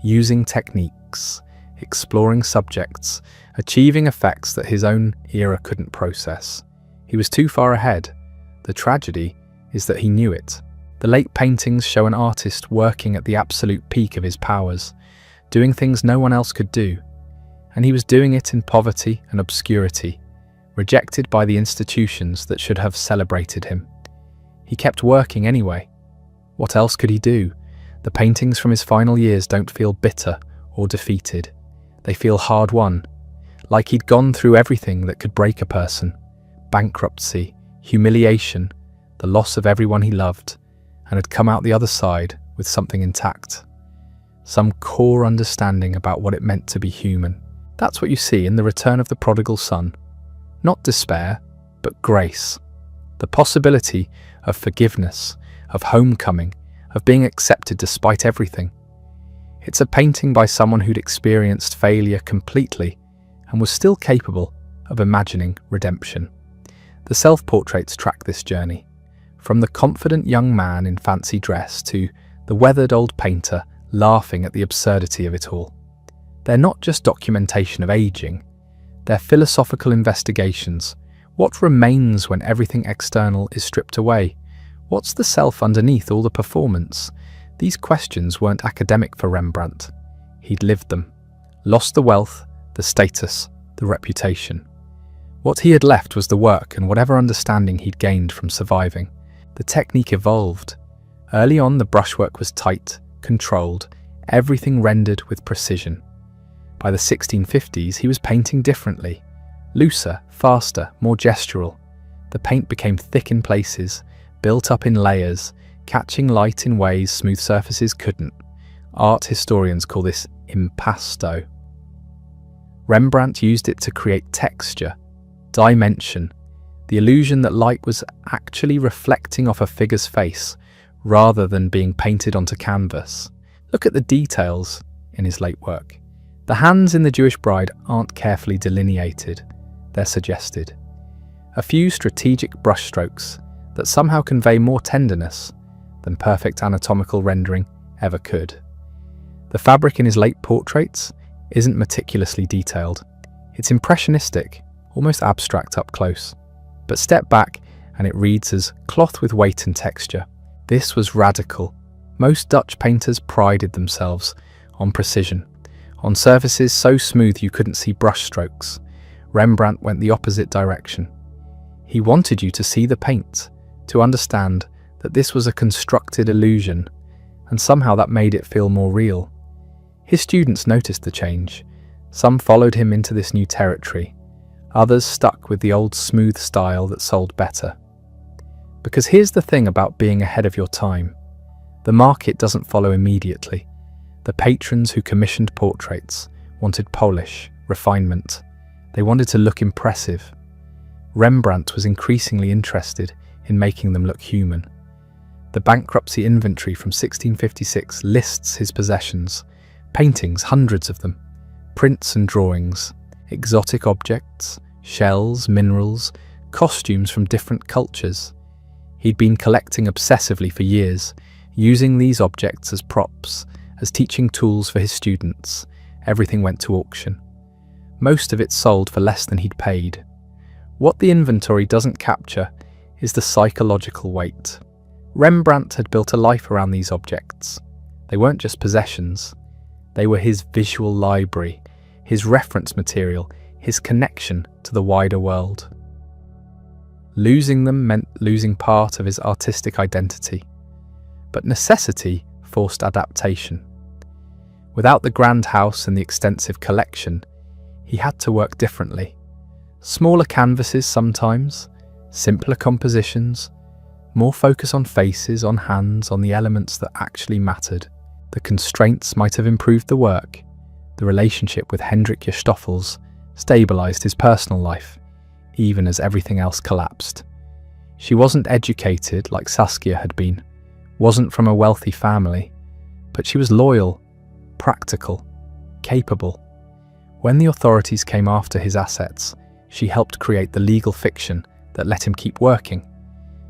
using techniques, exploring subjects, achieving effects that his own era couldn't process. He was too far ahead. The tragedy is that he knew it. The late paintings show an artist working at the absolute peak of his powers, doing things no one else could do. And he was doing it in poverty and obscurity, rejected by the institutions that should have celebrated him. He kept working anyway. What else could he do? The paintings from his final years don't feel bitter or defeated. They feel hard-won, like he'd gone through everything that could break a person: bankruptcy, humiliation, the loss of everyone he loved, and had come out the other side with something intact. Some core understanding about what it meant to be human. That's what you see in The Return of the Prodigal Son. Not despair, but grace. The possibility of forgiveness, of homecoming, of being accepted despite everything. It's a painting by someone who'd experienced failure completely and was still capable of imagining redemption. The self-portraits track this journey, from the confident young man in fancy dress to the weathered old painter laughing at the absurdity of it all. They're not just documentation of aging, they're philosophical investigations. What remains when everything external is stripped away? What's the self underneath all the performance? These questions weren't academic for Rembrandt. He'd lived them, lost the wealth, the status, the reputation. What he had left was the work and whatever understanding he'd gained from surviving. The technique evolved. Early on, the brushwork was tight, controlled, everything rendered with precision. By the 1650s, he was painting differently. Looser, faster, more gestural. The paint became thick in places, built up in layers, catching light in ways smooth surfaces couldn't. Art historians call this impasto. Rembrandt used it to create texture, dimension, the illusion that light was actually reflecting off a figure's face rather than being painted onto canvas. Look at the details in his late work. The hands in The Jewish Bride aren't carefully delineated, they're suggested. A few strategic brushstrokes that somehow convey more tenderness than perfect anatomical rendering ever could. The fabric in his late portraits isn't meticulously detailed. It's impressionistic, almost abstract up close. But step back and it reads as cloth with weight and texture. This was radical. Most Dutch painters prided themselves on precision, on surfaces so smooth you couldn't see brushstrokes. Rembrandt went the opposite direction. He wanted you to see the paint, to understand that this was a constructed illusion, and somehow that made it feel more real. His students noticed the change. Some followed him into this new territory. Others stuck with the old smooth style that sold better. Because here's the thing about being ahead of your time. The market doesn't follow immediately. The patrons who commissioned portraits wanted polish, refinement. They wanted to look impressive. Rembrandt was increasingly interested in making them look human. The bankruptcy inventory from 1656 lists his possessions, paintings, hundreds of them, prints and drawings, exotic objects, shells, minerals, costumes from different cultures. He'd been collecting obsessively for years, using these objects as props, as teaching tools for his students. Everything went to auction. Most of it sold for less than he'd paid. What the inventory doesn't capture is the psychological weight. Rembrandt had built a life around these objects. They weren't just possessions. They were his visual library, his reference material, his connection to the wider world. Losing them meant losing part of his artistic identity. But necessity forced adaptation. Without the grand house and the extensive collection, he had to work differently. Smaller canvases sometimes, simpler compositions, more focus on faces, on hands, on the elements that actually mattered. The constraints might have improved the work. The relationship with Hendrik Stoffels stabilized his personal life, even as everything else collapsed. She wasn't educated like Saskia had been, wasn't from a wealthy family, but she was loyal, practical, capable. When the authorities came after his assets, she helped create the legal fiction that let him keep working.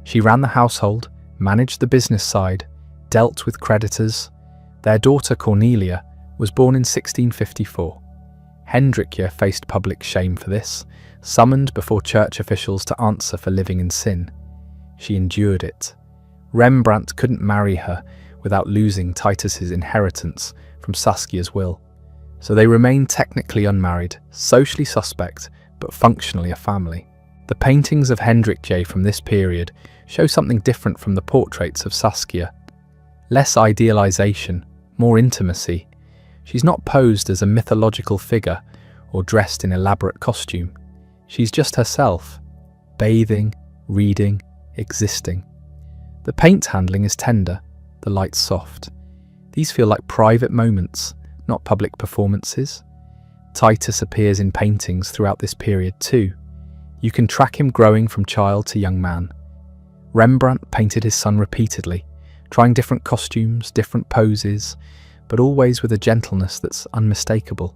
She ran the household, managed the business side, dealt with creditors. Their daughter Cornelia was born in 1654. Hendrikje faced public shame for this, summoned before church officials to answer for living in sin. She endured it. Rembrandt couldn't marry her without losing Titus's inheritance from Saskia's will. So they remained technically unmarried, socially suspect, but functionally a family. The paintings of Hendrikje from this period show something different from the portraits of Saskia. Less idealization, more intimacy. She's not posed as a mythological figure or dressed in elaborate costume. She's just herself, bathing, reading, existing. The paint handling is tender, the light soft. These feel like private moments, not public performances. Titus appears in paintings throughout this period too. You can track him growing from child to young man. Rembrandt painted his son repeatedly, trying different costumes, different poses, but always with a gentleness that's unmistakable.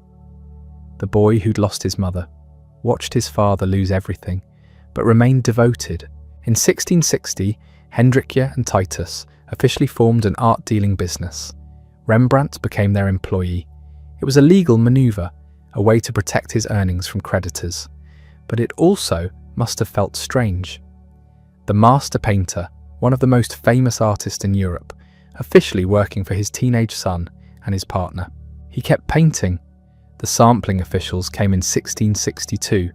The boy who'd lost his mother, watched his father lose everything, but remained devoted. In 1660, Hendrikje and Titus officially formed an art-dealing business. Rembrandt became their employee. It was a legal maneuver, a way to protect his earnings from creditors. But it also must have felt strange. The master painter, one of the most famous artists in Europe, officially working for his teenage son and his partner. He kept painting. The sampling officials came in 1662,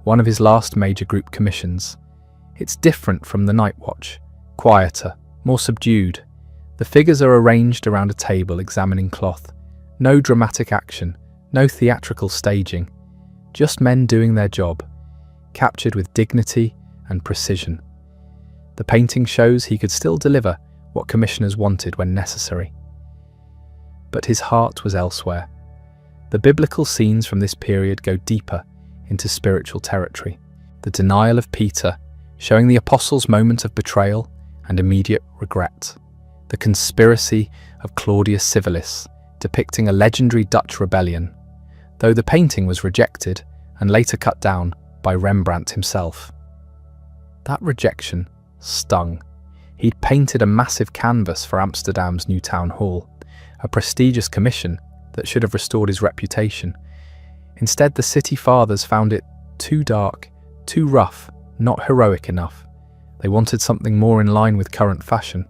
one of his last major group commissions. It's different from the Night Watch, quieter, more subdued. The figures are arranged around a table examining cloth. No dramatic action, no theatrical staging, just men doing their job, captured with dignity and precision. The painting shows he could still deliver what commissioners wanted when necessary. But his heart was elsewhere. The biblical scenes from this period go deeper into spiritual territory. The denial of Peter, showing the apostles' moment of betrayal and immediate regret. The conspiracy of Claudius Civilis, depicting a legendary Dutch rebellion, though the painting was rejected and later cut down by Rembrandt himself. That rejection stung. He'd painted a massive canvas for Amsterdam's new town hall, a prestigious commission that should have restored his reputation. Instead, the city fathers found it too dark, too rough, not heroic enough. They wanted something more in line with current fashion.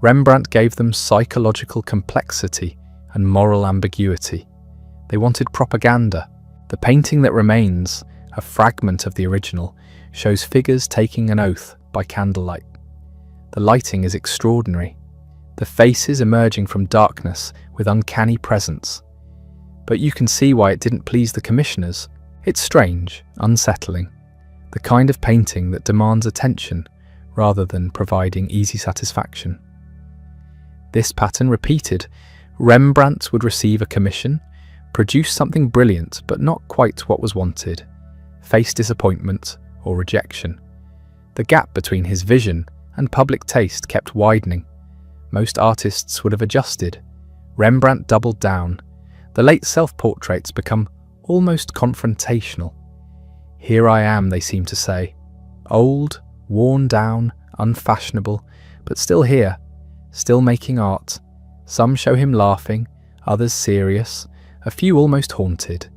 Rembrandt gave them psychological complexity and moral ambiguity. They wanted propaganda. The painting that remains, a fragment of the original, shows figures taking an oath by candlelight. The lighting is extraordinary. The faces emerging from darkness with uncanny presence. But you can see why it didn't please the commissioners. It's strange, unsettling, the kind of painting that demands attention rather than providing easy satisfaction. This pattern repeated. Rembrandt would receive a commission, produce something brilliant but not quite what was wanted, face disappointment or rejection. The gap between his vision and public taste kept widening. Most artists would have adjusted. Rembrandt doubled down. The late self-portraits become almost confrontational. Here I am, they seem to say. Old, worn down, unfashionable, but still here, still making art. Some show him laughing, others serious, a few almost haunted.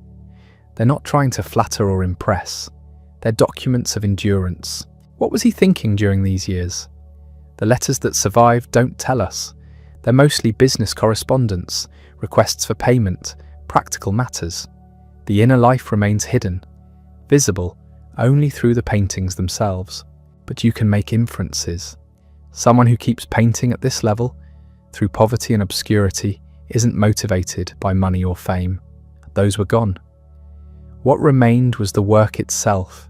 They're not trying to flatter or impress. They're documents of endurance. What was he thinking during these years? The letters that survive don't tell us. They're mostly business correspondence, requests for payment, practical matters. The inner life remains hidden, visible only through the paintings themselves. But you can make inferences. Someone who keeps painting at this level, through poverty and obscurity, isn't motivated by money or fame. Those were gone. What remained was the work itself,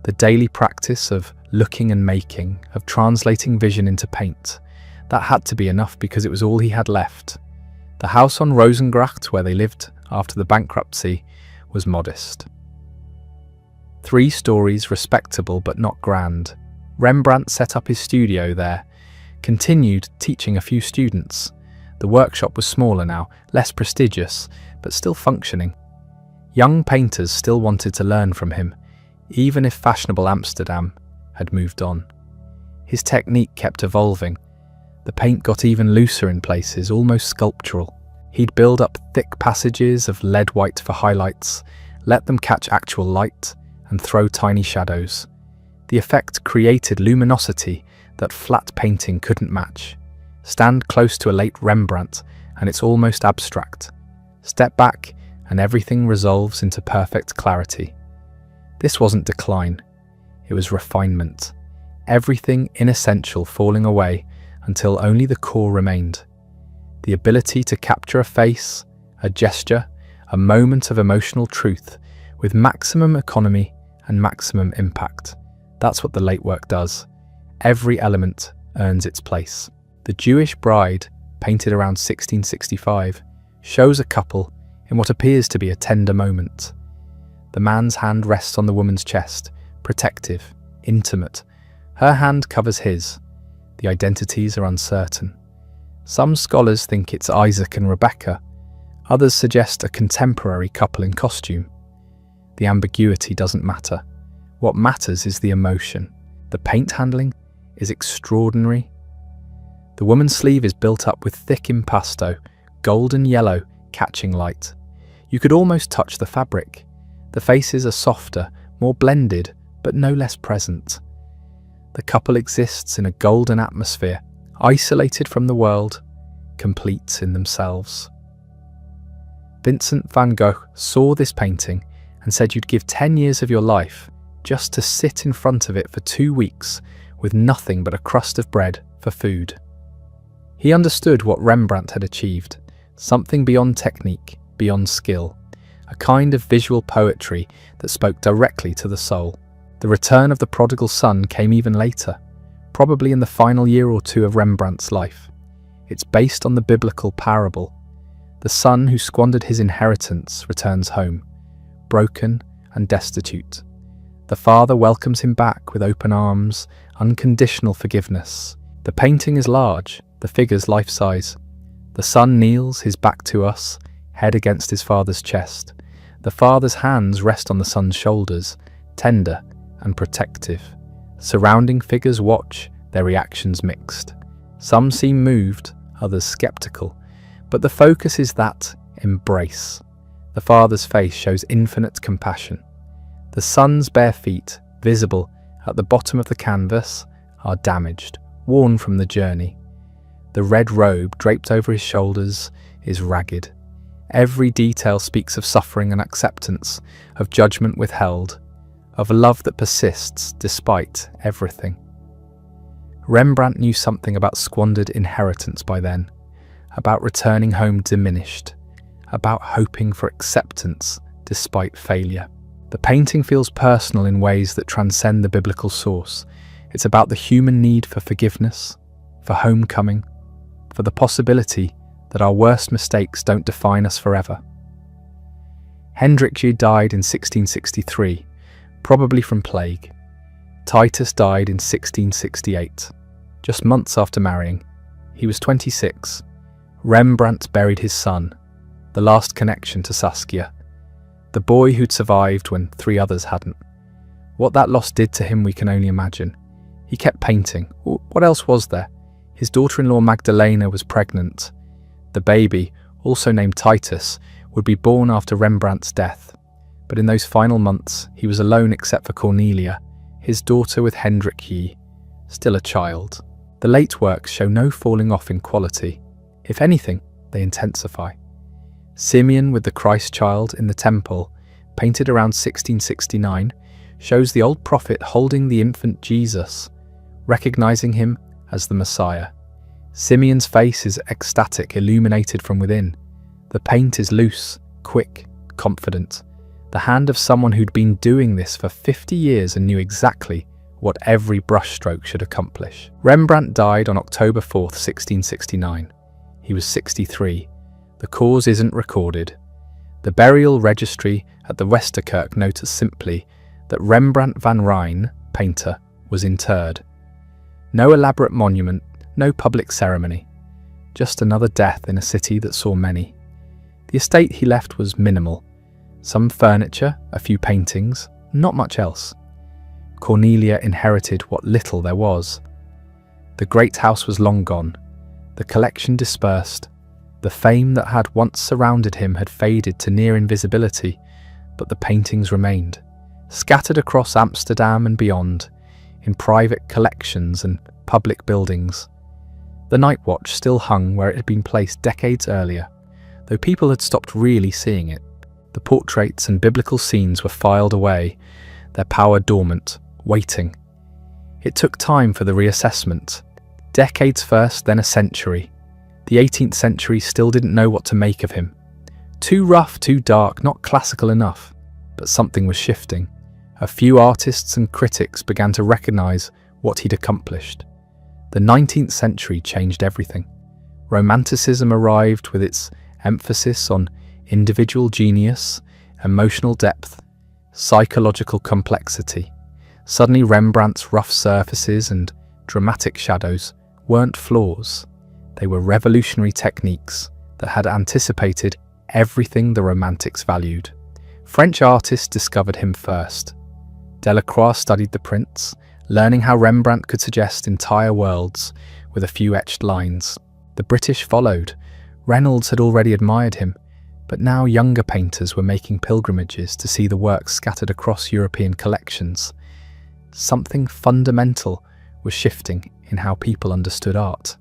the daily practice of looking and making, of translating vision into paint. That had to be enough because it was all he had left. The house on Rosengracht, where they lived after the bankruptcy, was modest. 3 stories, respectable but not grand. Rembrandt set up his studio there, continued teaching a few students. The workshop was smaller now, less prestigious, but still functioning. Young painters still wanted to learn from him, even if fashionable Amsterdam had moved on. His technique kept evolving. The paint got even looser in places, almost sculptural. He'd build up thick passages of lead white for highlights, let them catch actual light, and throw tiny shadows. The effect created luminosity that flat painting couldn't match. Stand close to a late Rembrandt and it's almost abstract. Step back and everything resolves into perfect clarity. This wasn't decline, it was refinement. Everything inessential falling away until only the core remained. The ability to capture a face, a gesture, a moment of emotional truth with maximum economy and maximum impact. That's what the late work does. Every element earns its place. The Jewish Bride, painted around 1665, shows a couple in what appears to be a tender moment. The man's hand rests on the woman's chest, protective, intimate. Her hand covers his. The identities are uncertain. Some scholars think it's Isaac and Rebecca. Others suggest a contemporary couple in costume. The ambiguity doesn't matter. What matters is the emotion. The paint handling is extraordinary. The woman's sleeve is built up with thick impasto, golden yellow, catching light. You could almost touch the fabric. The faces are softer, more blended, but no less present. The couple exists in a golden atmosphere, isolated from the world, complete in themselves. Vincent van Gogh saw this painting and said you'd give 10 years of your life just to sit in front of it for 2 weeks with nothing but a crust of bread for food. He understood what Rembrandt had achieved, something beyond technique, beyond skill, a kind of visual poetry that spoke directly to the soul. The return of the prodigal son came even later, probably in the final year or 2 of Rembrandt's life. It's based on the biblical parable. The son who squandered his inheritance returns home, broken and destitute. The father welcomes him back with open arms, unconditional forgiveness. The painting is large, the figures life-size. The son kneels, his back to us, head against his father's chest. The father's hands rest on the son's shoulders, tender and protective. Surrounding figures watch, their reactions mixed. Some seem moved, others skeptical, but the focus is that embrace. The father's face shows infinite compassion. The son's bare feet, visible at the bottom of the canvas, are damaged, worn from the journey. The red robe draped over his shoulders is ragged. Every detail speaks of suffering and acceptance, of judgment withheld, of a love that persists despite everything. Rembrandt knew something about squandered inheritance by then, about returning home diminished, about hoping for acceptance despite failure. The painting feels personal in ways that transcend the biblical source. It's about the human need for forgiveness, for homecoming, for the possibility that our worst mistakes don't define us forever. Hendrik died in 1663, probably from plague. Titus died in 1668, just months after marrying. He was 26. Rembrandt buried his son, the last connection to Saskia, the boy who'd survived when 3 others hadn't. What that loss did to him we can only imagine. He kept painting. What else was there? His daughter-in-law Magdalena was pregnant. The baby, also named Titus, would be born after Rembrandt's death. But in those final months, he was alone except for Cornelia, his daughter with Hendrik, still a child. The late works show no falling off in quality. If anything, they intensify. Simeon with the Christ child in the temple, painted around 1669, shows the old prophet holding the infant Jesus, recognizing him as the Messiah. Simeon's face is ecstatic, illuminated from within. The paint is loose, quick, confident. The hand of someone who'd been doing this for 50 years and knew exactly what every brushstroke should accomplish. Rembrandt died on October 4th, 1669. He was 63. The cause isn't recorded. The burial registry at the Westerkerk notes simply that Rembrandt van Rijn, painter, was interred. No elaborate monument, no public ceremony. Just another death in a city that saw many. The estate he left was minimal. Some furniture, a few paintings, not much else. Cornelia inherited what little there was. The great house was long gone. The collection dispersed. The fame that had once surrounded him had faded to near invisibility, but the paintings remained, scattered across Amsterdam and beyond, in private collections and public buildings. The night watch still hung where it had been placed decades earlier, though people had stopped really seeing it. The portraits and biblical scenes were filed away, their power dormant, waiting. It took time for the reassessment. Decades first, then a century. The 18th century still didn't know what to make of him. Too rough, too dark, not classical enough. But something was shifting. A few artists and critics began to recognize what he'd accomplished. The 19th century changed everything. Romanticism arrived with its emphasis on individual genius, emotional depth, psychological complexity. Suddenly Rembrandt's rough surfaces and dramatic shadows weren't flaws. They were revolutionary techniques that had anticipated everything the Romantics valued. French artists discovered him first. Delacroix studied the prints, learning how Rembrandt could suggest entire worlds with a few etched lines. The British followed. Reynolds had already admired him, but now younger painters were making pilgrimages to see the works scattered across European collections. Something fundamental was shifting in how people understood art.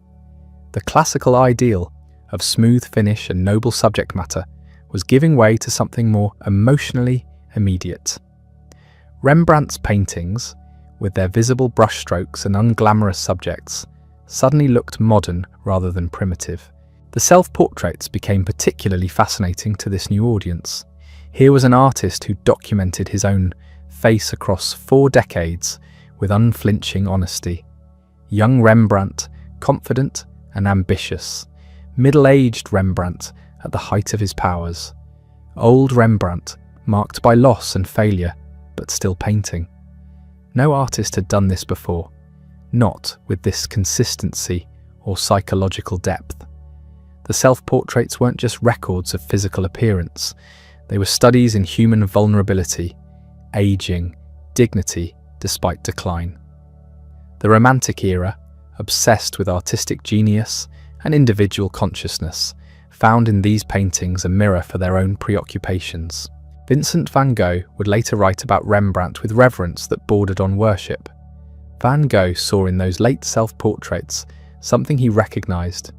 The classical ideal of smooth finish and noble subject matter was giving way to something more emotionally immediate. Rembrandt's paintings, with their visible brushstrokes and unglamorous subjects, suddenly looked modern rather than primitive. The self-portraits became particularly fascinating to this new audience. Here was an artist who documented his own face across 4 decades with unflinching honesty. Young Rembrandt, confident and ambitious. Middle-aged Rembrandt at the height of his powers. Old Rembrandt, marked by loss and failure, but still painting. No artist had done this before, not with this consistency or psychological depth. The self-portraits weren't just records of physical appearance, they were studies in human vulnerability, aging, dignity despite decline. The Romantic era, obsessed with artistic genius and individual consciousness, found in these paintings a mirror for their own preoccupations. Vincent van Gogh would later write about Rembrandt with reverence that bordered on worship. Van Gogh saw in those late self-portraits something he recognized: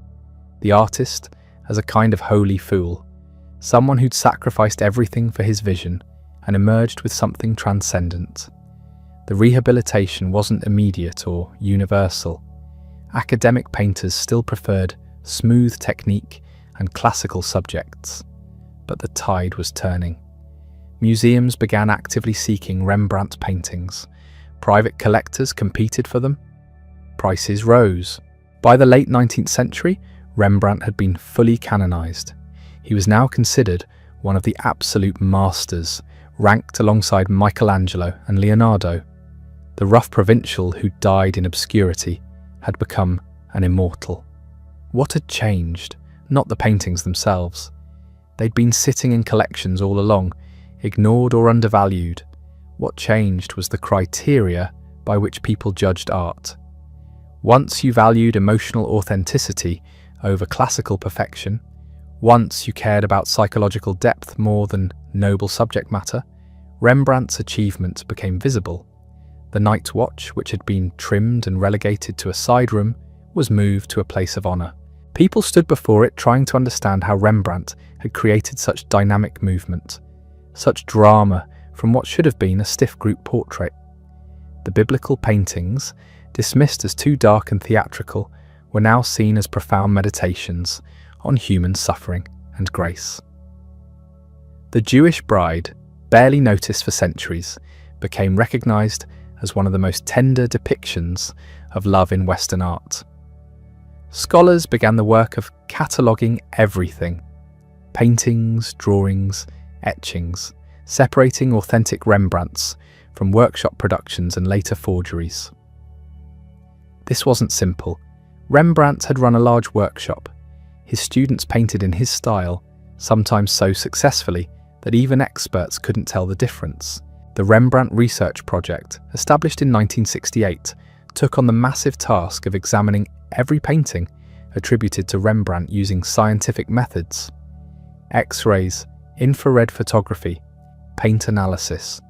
the artist as a kind of holy fool, someone who'd sacrificed everything for his vision and emerged with something transcendent. The rehabilitation wasn't immediate or universal. Academic painters still preferred smooth technique and classical subjects. But the tide was turning. Museums began actively seeking Rembrandt paintings. Private collectors competed for them. Prices rose. By the late 19th century, Rembrandt had been fully canonized. He was now considered one of the absolute masters, ranked alongside Michelangelo and Leonardo. The rough provincial who died in obscurity had become an immortal. What had changed? Not the paintings themselves. They'd been sitting in collections all along, ignored or undervalued. What changed was the criteria by which people judged art. Once you valued emotional authenticity over classical perfection, once you cared about psychological depth more than noble subject matter, Rembrandt's achievement became visible. The Night Watch, which had been trimmed and relegated to a side room, was moved to a place of honour. People stood before it trying to understand how Rembrandt had created such dynamic movement, such drama from what should have been a stiff group portrait. The biblical paintings, dismissed as too dark and theatrical, were now seen as profound meditations on human suffering and grace. The Jewish Bride, barely noticed for centuries, became recognised as one of the most tender depictions of love in Western art. Scholars began the work of cataloguing everything: paintings, drawings, etchings, separating authentic Rembrandts from workshop productions and later forgeries. This wasn't simple. Rembrandt had run a large workshop. His students painted in his style, sometimes so successfully that even experts couldn't tell the difference. The Rembrandt Research Project, established in 1968, took on the massive task of examining every painting attributed to Rembrandt using scientific methods: X-rays, infrared photography, paint analysis.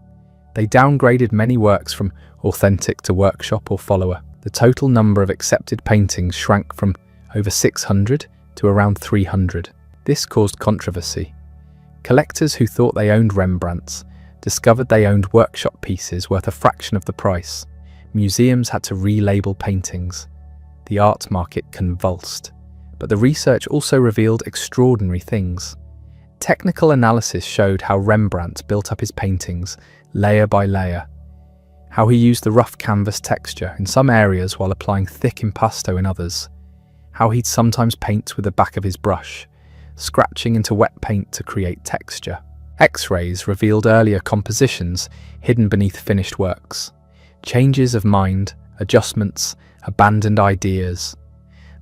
They downgraded many works from authentic to workshop or follower. The total number of accepted paintings shrank from over 600 to around 300. This caused controversy. Collectors who thought they owned Rembrandts discovered they owned workshop pieces worth a fraction of the price. Museums had to relabel paintings. The art market convulsed. But the research also revealed extraordinary things. Technical analysis showed how Rembrandt built up his paintings layer by layer, how he used the rough canvas texture in some areas while applying thick impasto in others, how he'd sometimes paint with the back of his brush, scratching into wet paint to create texture. X-rays revealed earlier compositions hidden beneath finished works, changes of mind, adjustments, abandoned ideas.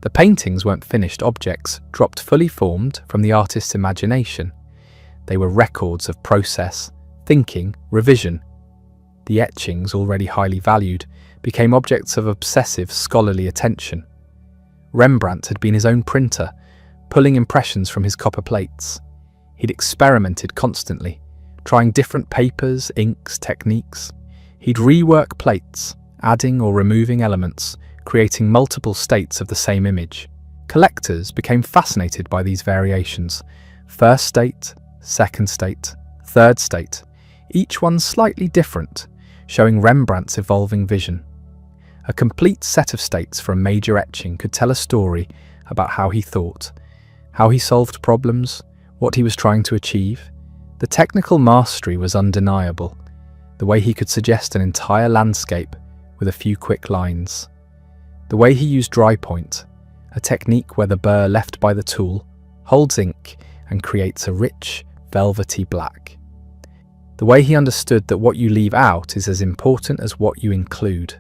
The paintings weren't finished objects, dropped fully formed from the artist's imagination. They were records of process, thinking, revision. The etchings, already highly valued, became objects of obsessive scholarly attention. Rembrandt had been his own printer, pulling impressions from his copper plates. He'd experimented constantly, trying different papers, inks, techniques. He'd rework plates, adding or removing elements, creating multiple states of the same image. Collectors became fascinated by these variations: first state, second state, third state, each one slightly different, showing Rembrandt's evolving vision. A complete set of states for a major etching could tell a story about how he thought, how he solved problems, what he was trying to achieve. The technical mastery was undeniable, the way he could suggest an entire landscape with a few quick lines. The way he used dry point, a technique where the burr left by the tool holds ink and creates a rich, velvety black. The way he understood that what you leave out is as important as what you include.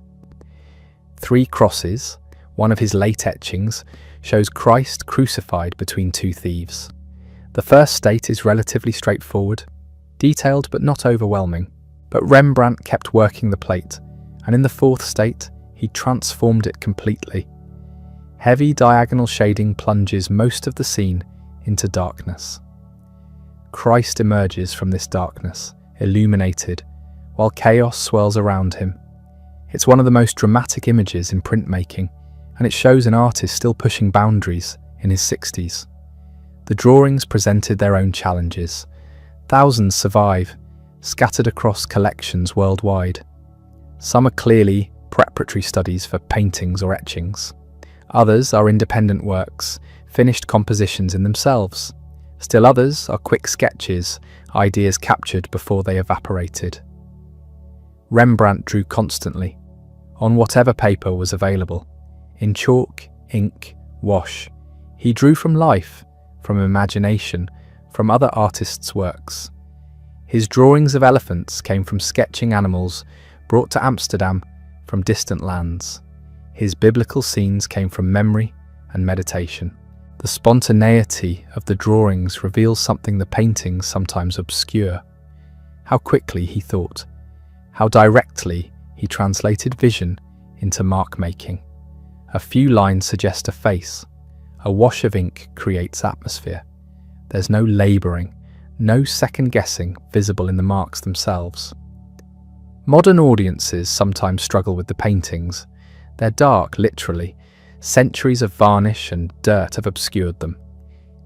3 crosses, one of his late etchings, shows Christ crucified between 2 thieves. The first state is relatively straightforward, detailed but not overwhelming. But Rembrandt kept working the plate, and in the 4th state, he transformed it completely. Heavy diagonal shading plunges most of the scene into darkness. Christ emerges from this darkness, illuminated, while chaos swirls around him. It's one of the most dramatic images in printmaking, and it shows an artist still pushing boundaries in his 60s. The drawings presented their own challenges. Thousands survive, scattered across collections worldwide. Some are clearly preparatory studies for paintings or etchings. Others are independent works, finished compositions in themselves. Still others are quick sketches, ideas captured before they evaporated. Rembrandt drew constantly, on whatever paper was available. In chalk, ink, wash. He drew from life, from imagination, from other artists' works. His drawings of elephants came from sketching animals brought to Amsterdam from distant lands. His biblical scenes came from memory and meditation. The spontaneity of the drawings reveals something the paintings sometimes obscure. How quickly he thought, how directly he translated vision into mark-making. A few lines suggest a face. A wash of ink creates atmosphere. There's no labouring, no second-guessing visible in the marks themselves. Modern audiences sometimes struggle with the paintings. They're dark, literally. Centuries of varnish and dirt have obscured them.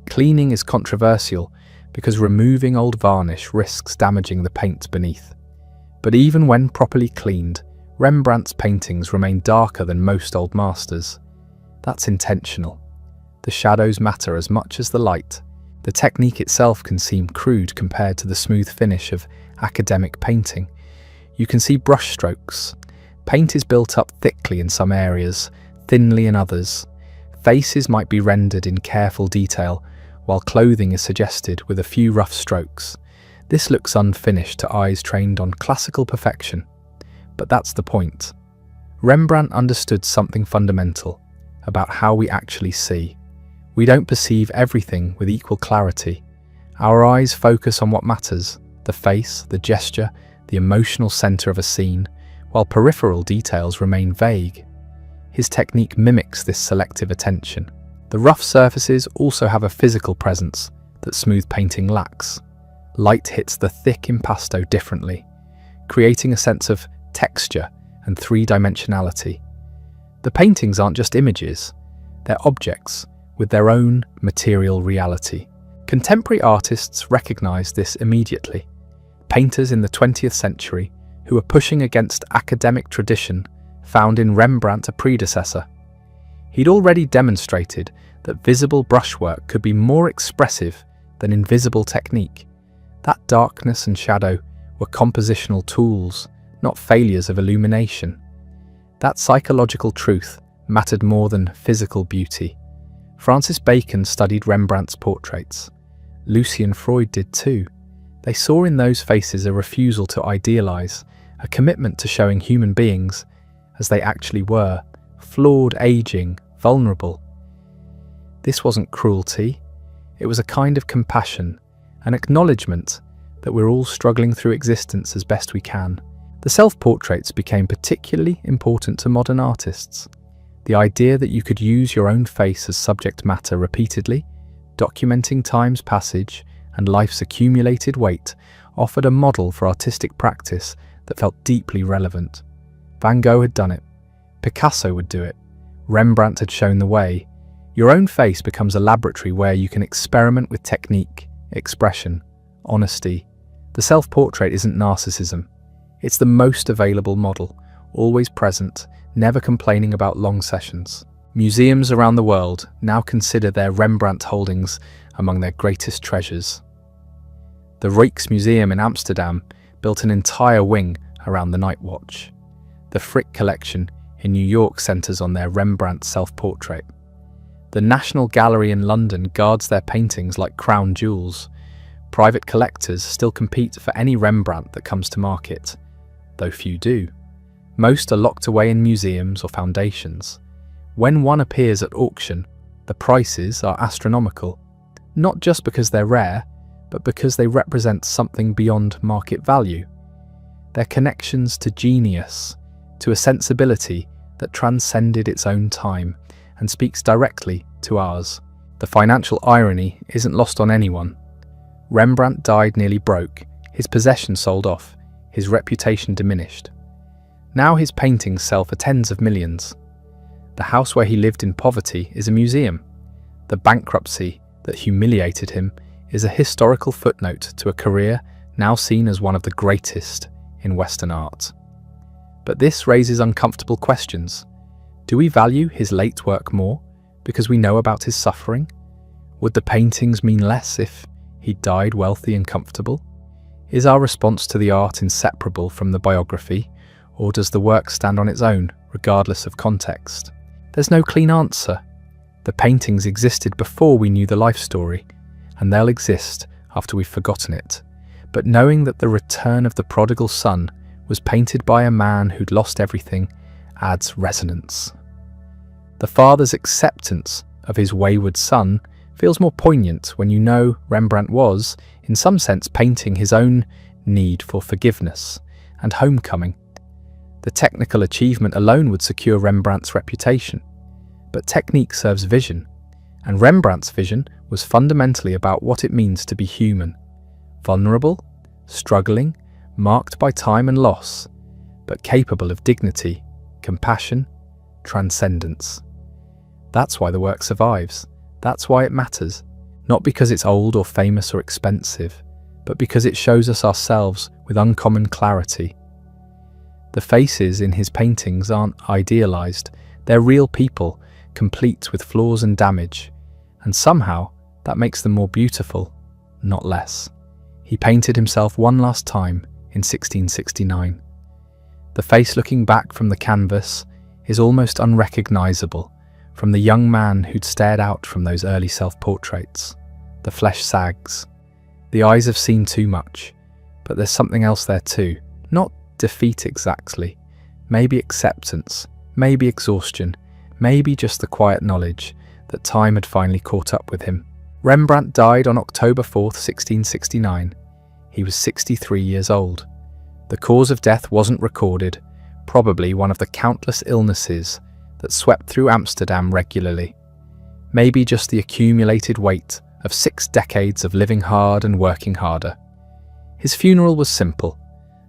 Cleaning is controversial because removing old varnish risks damaging the paint beneath. But even when properly cleaned, Rembrandt's paintings remain darker than most old masters. That's intentional. The shadows matter as much as the light. The technique itself can seem crude compared to the smooth finish of academic painting. You can see brush strokes. Paint is built up thickly in some areas, thinly in others. Faces might be rendered in careful detail, while clothing is suggested with a few rough strokes. This looks unfinished to eyes trained on classical perfection. But that's the point. Rembrandt understood something fundamental about how we actually see. We don't perceive everything with equal clarity. Our eyes focus on what matters, the face, the gesture, the emotional center of a scene, while peripheral details remain vague. His technique mimics this selective attention. The rough surfaces also have a physical presence that smooth painting lacks. Light hits the thick impasto differently, creating a sense of texture and three-dimensionality. The paintings aren't just images, they're objects with their own material reality. Contemporary artists recognized this immediately. Painters in the 20th century who were pushing against academic tradition found in Rembrandt a predecessor. He'd already demonstrated that visible brushwork could be more expressive than invisible technique. That darkness and shadow were compositional tools, not failures of illumination. That psychological truth mattered more than physical beauty. Francis Bacon studied Rembrandt's portraits. Lucian Freud did too. They saw in those faces a refusal to idealize, a commitment to showing human beings as they actually were, flawed, aging, vulnerable. This wasn't cruelty. It was a kind of compassion, an acknowledgement that we're all struggling through existence as best we can. The self-portraits became particularly important to modern artists. The idea that you could use your own face as subject matter repeatedly, documenting time's passage and life's accumulated weight, offered a model for artistic practice that felt deeply relevant. Van Gogh had done it. Picasso would do it. Rembrandt had shown the way. Your own face becomes a laboratory where you can experiment with technique, expression, honesty. The self-portrait isn't narcissism. It's the most available model, always present, never complaining about long sessions. Museums around the world now consider their Rembrandt holdings among their greatest treasures. The Rijksmuseum in Amsterdam built an entire wing around the Night Watch. The Frick collection in New York centers on their Rembrandt self-portrait. The National Gallery in London guards their paintings like crown jewels. Private collectors still compete for any Rembrandt that comes to market, though few do. Most are locked away in museums or foundations. When one appears at auction, the prices are astronomical, not just because they're rare, but because they represent something beyond market value. They're connections to genius, to a sensibility that transcended its own time and speaks directly to ours. The financial irony isn't lost on anyone. Rembrandt died nearly broke, his possessions sold off, his reputation diminished. Now his paintings sell for tens of millions. The house where he lived in poverty is a museum. The bankruptcy that humiliated him is a historical footnote to a career now seen as one of the greatest in Western art. But this raises uncomfortable questions. Do we value his late work more because we know about his suffering? Would the paintings mean less if he died wealthy and comfortable? Is our response to the art inseparable from the biography, or does the work stand on its own, regardless of context? There's no clean answer. The paintings existed before we knew the life story, and they'll exist after we've forgotten it. But knowing that the return of the prodigal son was painted by a man who'd lost everything adds resonance. The father's acceptance of his wayward son feels more poignant when you know Rembrandt was, in some sense, painting his own need for forgiveness and homecoming. The technical achievement alone would secure Rembrandt's reputation, but technique serves vision, and Rembrandt's vision was fundamentally about what it means to be human, vulnerable, struggling, marked by time and loss, but capable of dignity, compassion, transcendence. That's why the work survives. That's why it matters, not because it's old or famous or expensive, but because it shows us ourselves with uncommon clarity. The faces in his paintings aren't idealized, they're real people, complete with flaws and damage, and somehow that makes them more beautiful, not less. He painted himself one last time in 1669. The face looking back from the canvas is almost unrecognizable from the young man who'd stared out from those early self-portraits. The flesh sags. The eyes have seen too much, but there's something else there too. Not defeat exactly, maybe acceptance, maybe exhaustion, maybe just the quiet knowledge that time had finally caught up with him. Rembrandt died on October 4th, 1669. He was 63 years old. The cause of death wasn't recorded, probably one of the countless illnesses that swept through Amsterdam regularly. Maybe just the accumulated weight of 6 decades of living hard and working harder. His funeral was simple.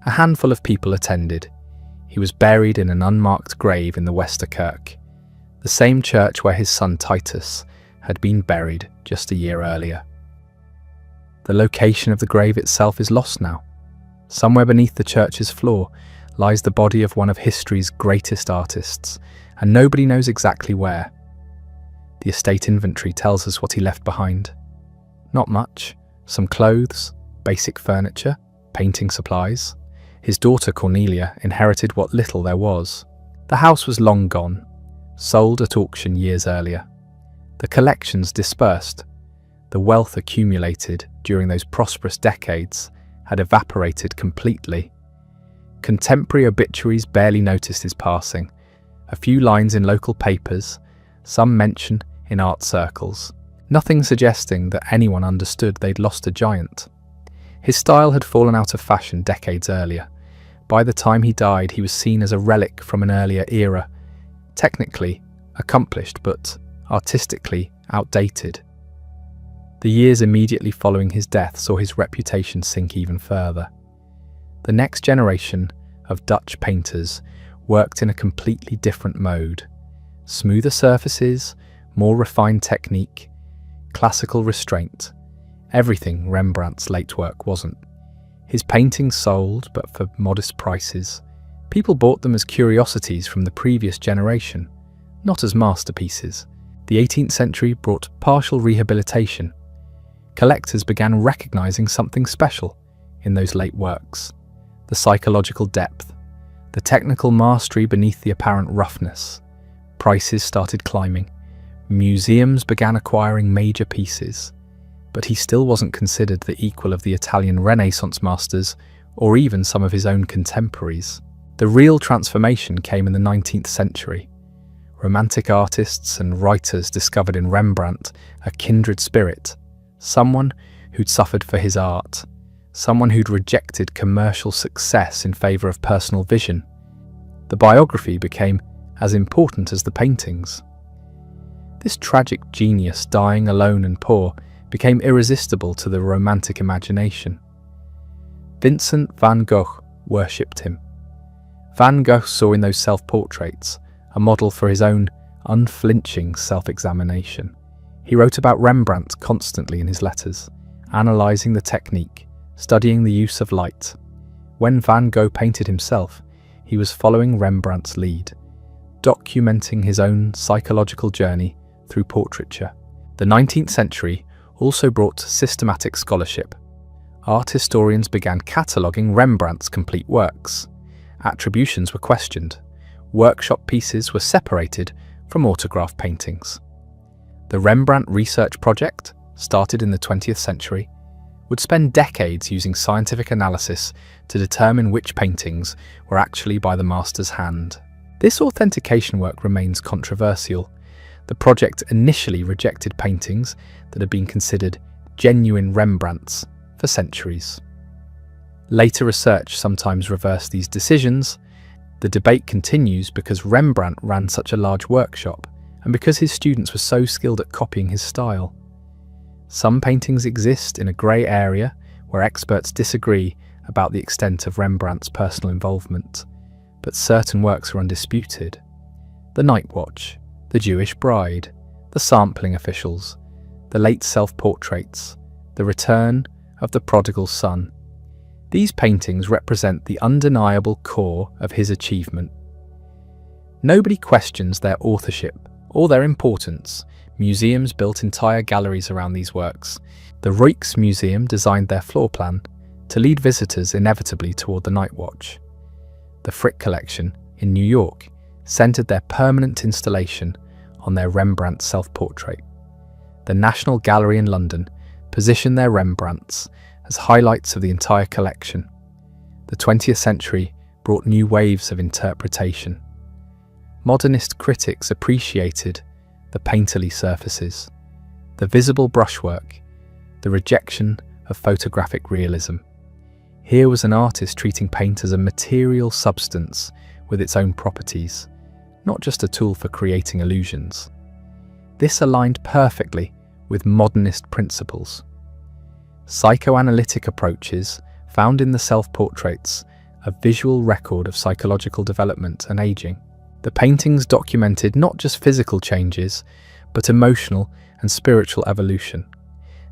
A handful of people attended. He was buried in an unmarked grave in the Westerkerk, the same church where his son Titus had been buried just a year earlier. The location of the grave itself is lost now. Somewhere beneath the church's floor lies the body of one of history's greatest artists, and nobody knows exactly where. The estate inventory tells us what he left behind. Not much. Some clothes, basic furniture, painting supplies. His daughter Cornelia inherited what little there was. The house was long gone, sold at auction years earlier. The collections dispersed. The wealth accumulated during those prosperous decades had evaporated completely. Contemporary obituaries barely noticed his passing. A few lines in local papers, some mention in art circles. Nothing suggesting that anyone understood they'd lost a giant. His style had fallen out of fashion decades earlier. By the time he died, he was seen as a relic from an earlier era, technically accomplished but artistically outdated. The years immediately following his death saw his reputation sink even further. The next generation of Dutch painters worked in a completely different mode. Smoother surfaces, more refined technique, classical restraint. Everything Rembrandt's late work wasn't. His paintings sold, but for modest prices. People bought them as curiosities from the previous generation, not as masterpieces. The 18th century brought partial rehabilitation. Collectors began recognizing something special in those late works. The psychological depth, the technical mastery beneath the apparent roughness. Prices started climbing. Museums began acquiring major pieces. But he still wasn't considered the equal of the Italian Renaissance masters or even some of his own contemporaries. The real transformation came in the 19th century. Romantic artists and writers discovered in Rembrandt a kindred spirit, someone who'd suffered for his art, someone who'd rejected commercial success in favour of personal vision. The biography became as important as the paintings. This tragic genius, dying alone and poor, became irresistible to the romantic imagination. Vincent van Gogh worshipped him. Van Gogh saw in those self-portraits a model for his own unflinching self-examination. He wrote about Rembrandt constantly in his letters, analysing the technique, studying the use of light. When Van Gogh painted himself, he was following Rembrandt's lead, documenting his own psychological journey through portraiture. The 19th century also brought systematic scholarship. Art historians began cataloguing Rembrandt's complete works. Attributions were questioned. Workshop pieces were separated from autograph paintings. The Rembrandt Research Project, started in the 20th century, would spend decades using scientific analysis to determine which paintings were actually by the master's hand. This authentication work remains controversial. The project initially rejected paintings that had been considered genuine Rembrandts for centuries. Later research sometimes reversed these decisions. The debate continues because Rembrandt ran such a large workshop and because his students were so skilled at copying his style. Some paintings exist in a grey area where experts disagree about the extent of Rembrandt's personal involvement, but certain works are undisputed. The Night Watch, The Jewish Bride, The Sampling Officials, the late self-portraits, The Return of the Prodigal Son. These paintings represent the undeniable core of his achievement. Nobody questions their authorship or their importance. Museums built entire galleries around these works. The Rijksmuseum designed their floor plan to lead visitors inevitably toward the Night Watch. The Frick Collection in New York centered their permanent installation on their Rembrandt self-portrait. The National Gallery in London positioned their Rembrandts as highlights of the entire collection. The 20th century brought new waves of interpretation. Modernist critics appreciated the painterly surfaces, the visible brushwork, the rejection of photographic realism. Here was an artist treating paint as a material substance with its own properties, not just a tool for creating illusions. This aligned perfectly with modernist principles. Psychoanalytic approaches found in the self-portraits a visual record of psychological development and aging. The paintings documented not just physical changes, but emotional and spiritual evolution.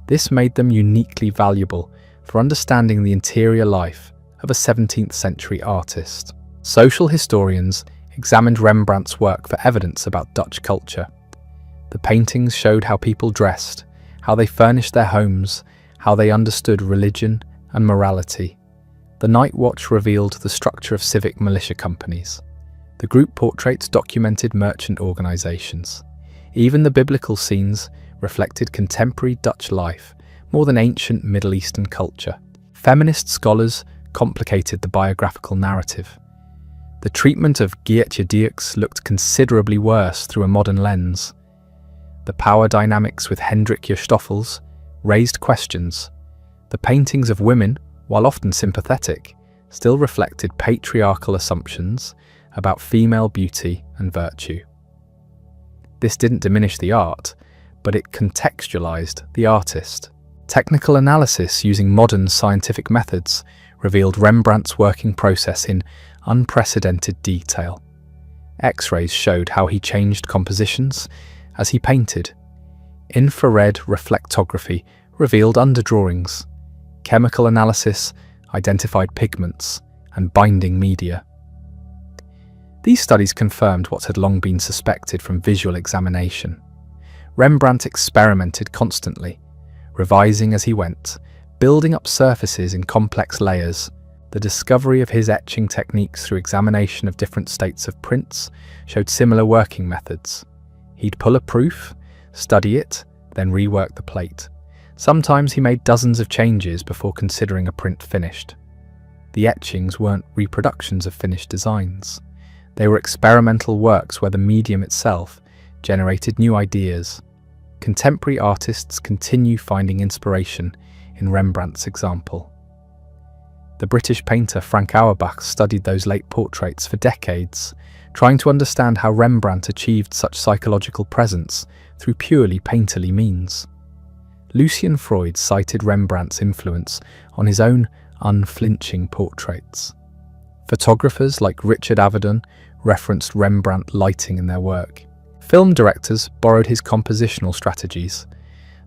This made them uniquely valuable for understanding the interior life of a 17th century artist. Social historians examined Rembrandt's work for evidence about Dutch culture. The paintings showed how people dressed, how they furnished their homes, how they understood religion and morality. The Night Watch revealed the structure of civic militia companies. The group portraits documented merchant organizations. Even the biblical scenes reflected contemporary Dutch life more than ancient Middle Eastern culture. Feminist scholars complicated the biographical narrative. The treatment of Geertje Dirks looked considerably worse through a modern lens. The power dynamics with Hendrik Jostoffels raised questions. The paintings of women, while often sympathetic, still reflected patriarchal assumptions about female beauty and virtue. This didn't diminish the art, but it contextualized the artist. Technical analysis using modern scientific methods revealed Rembrandt's working process in unprecedented detail. X-rays showed how he changed compositions as he painted. Infrared reflectography revealed underdrawings. Chemical analysis identified pigments and binding media. These studies confirmed what had long been suspected from visual examination. Rembrandt experimented constantly, revising as he went, building up surfaces in complex layers. The discovery of his etching techniques through examination of different states of prints showed similar working methods. He'd pull a proof, study it, then rework the plate. Sometimes he made dozens of changes before considering a print finished. The etchings weren't reproductions of finished designs. They were experimental works where the medium itself generated new ideas. Contemporary artists continue finding inspiration in Rembrandt's example. The British painter Frank Auerbach studied those late portraits for decades, trying to understand how Rembrandt achieved such psychological presence through purely painterly means. Lucian Freud cited Rembrandt's influence on his own unflinching portraits. Photographers like Richard Avedon referenced Rembrandt lighting in their work. Film directors borrowed his compositional strategies,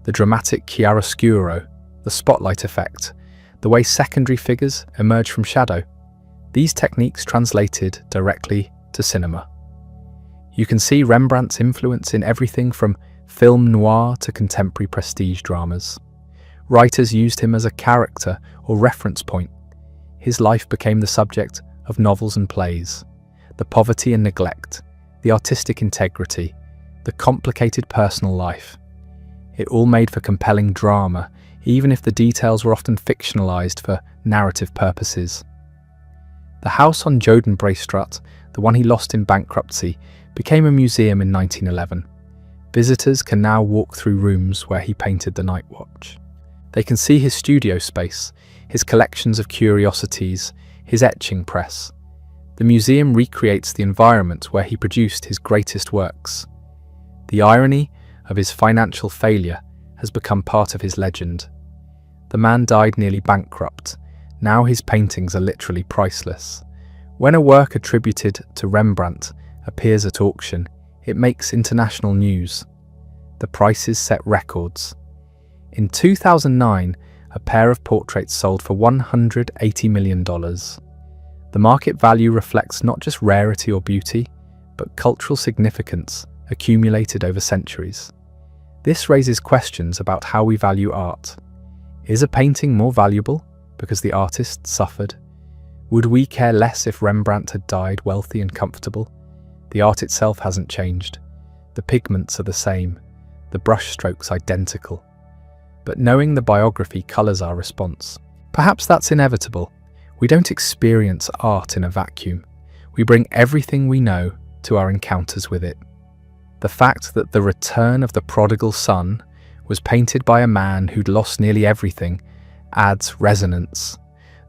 the dramatic chiaroscuro, the spotlight effect, the way secondary figures emerge from shadow. These techniques translated directly to cinema. You can see Rembrandt's influence in everything from film noir to contemporary prestige dramas. Writers used him as a character or reference point. His life became the subject of novels and plays. The poverty and neglect, the artistic integrity, the complicated personal life. It all made for compelling drama, even if the details were often fictionalized for narrative purposes. The house on Jodenbraestraat, the one he lost in bankruptcy, became a museum in 1911. Visitors can now walk through rooms where he painted the Night Watch. They can see his studio space, his collections of curiosities, his etching press. The museum recreates the environment where he produced his greatest works. The irony of his financial failure has become part of his legend. The man died nearly bankrupt. Now his paintings are literally priceless. When a work attributed to Rembrandt appears at auction, it makes international news. The prices set records. In 2009, a pair of portraits sold for $180 million. The market value reflects not just rarity or beauty, but cultural significance accumulated over centuries. This raises questions about how we value art. Is a painting more valuable because the artist suffered? Would we care less if Rembrandt had died wealthy and comfortable? The art itself hasn't changed. The pigments are the same, the brushstrokes identical. But knowing the biography colours our response. Perhaps that's inevitable. We don't experience art in a vacuum. We bring everything we know to our encounters with it. The fact that The Return of the Prodigal Son was painted by a man who'd lost nearly everything adds resonance.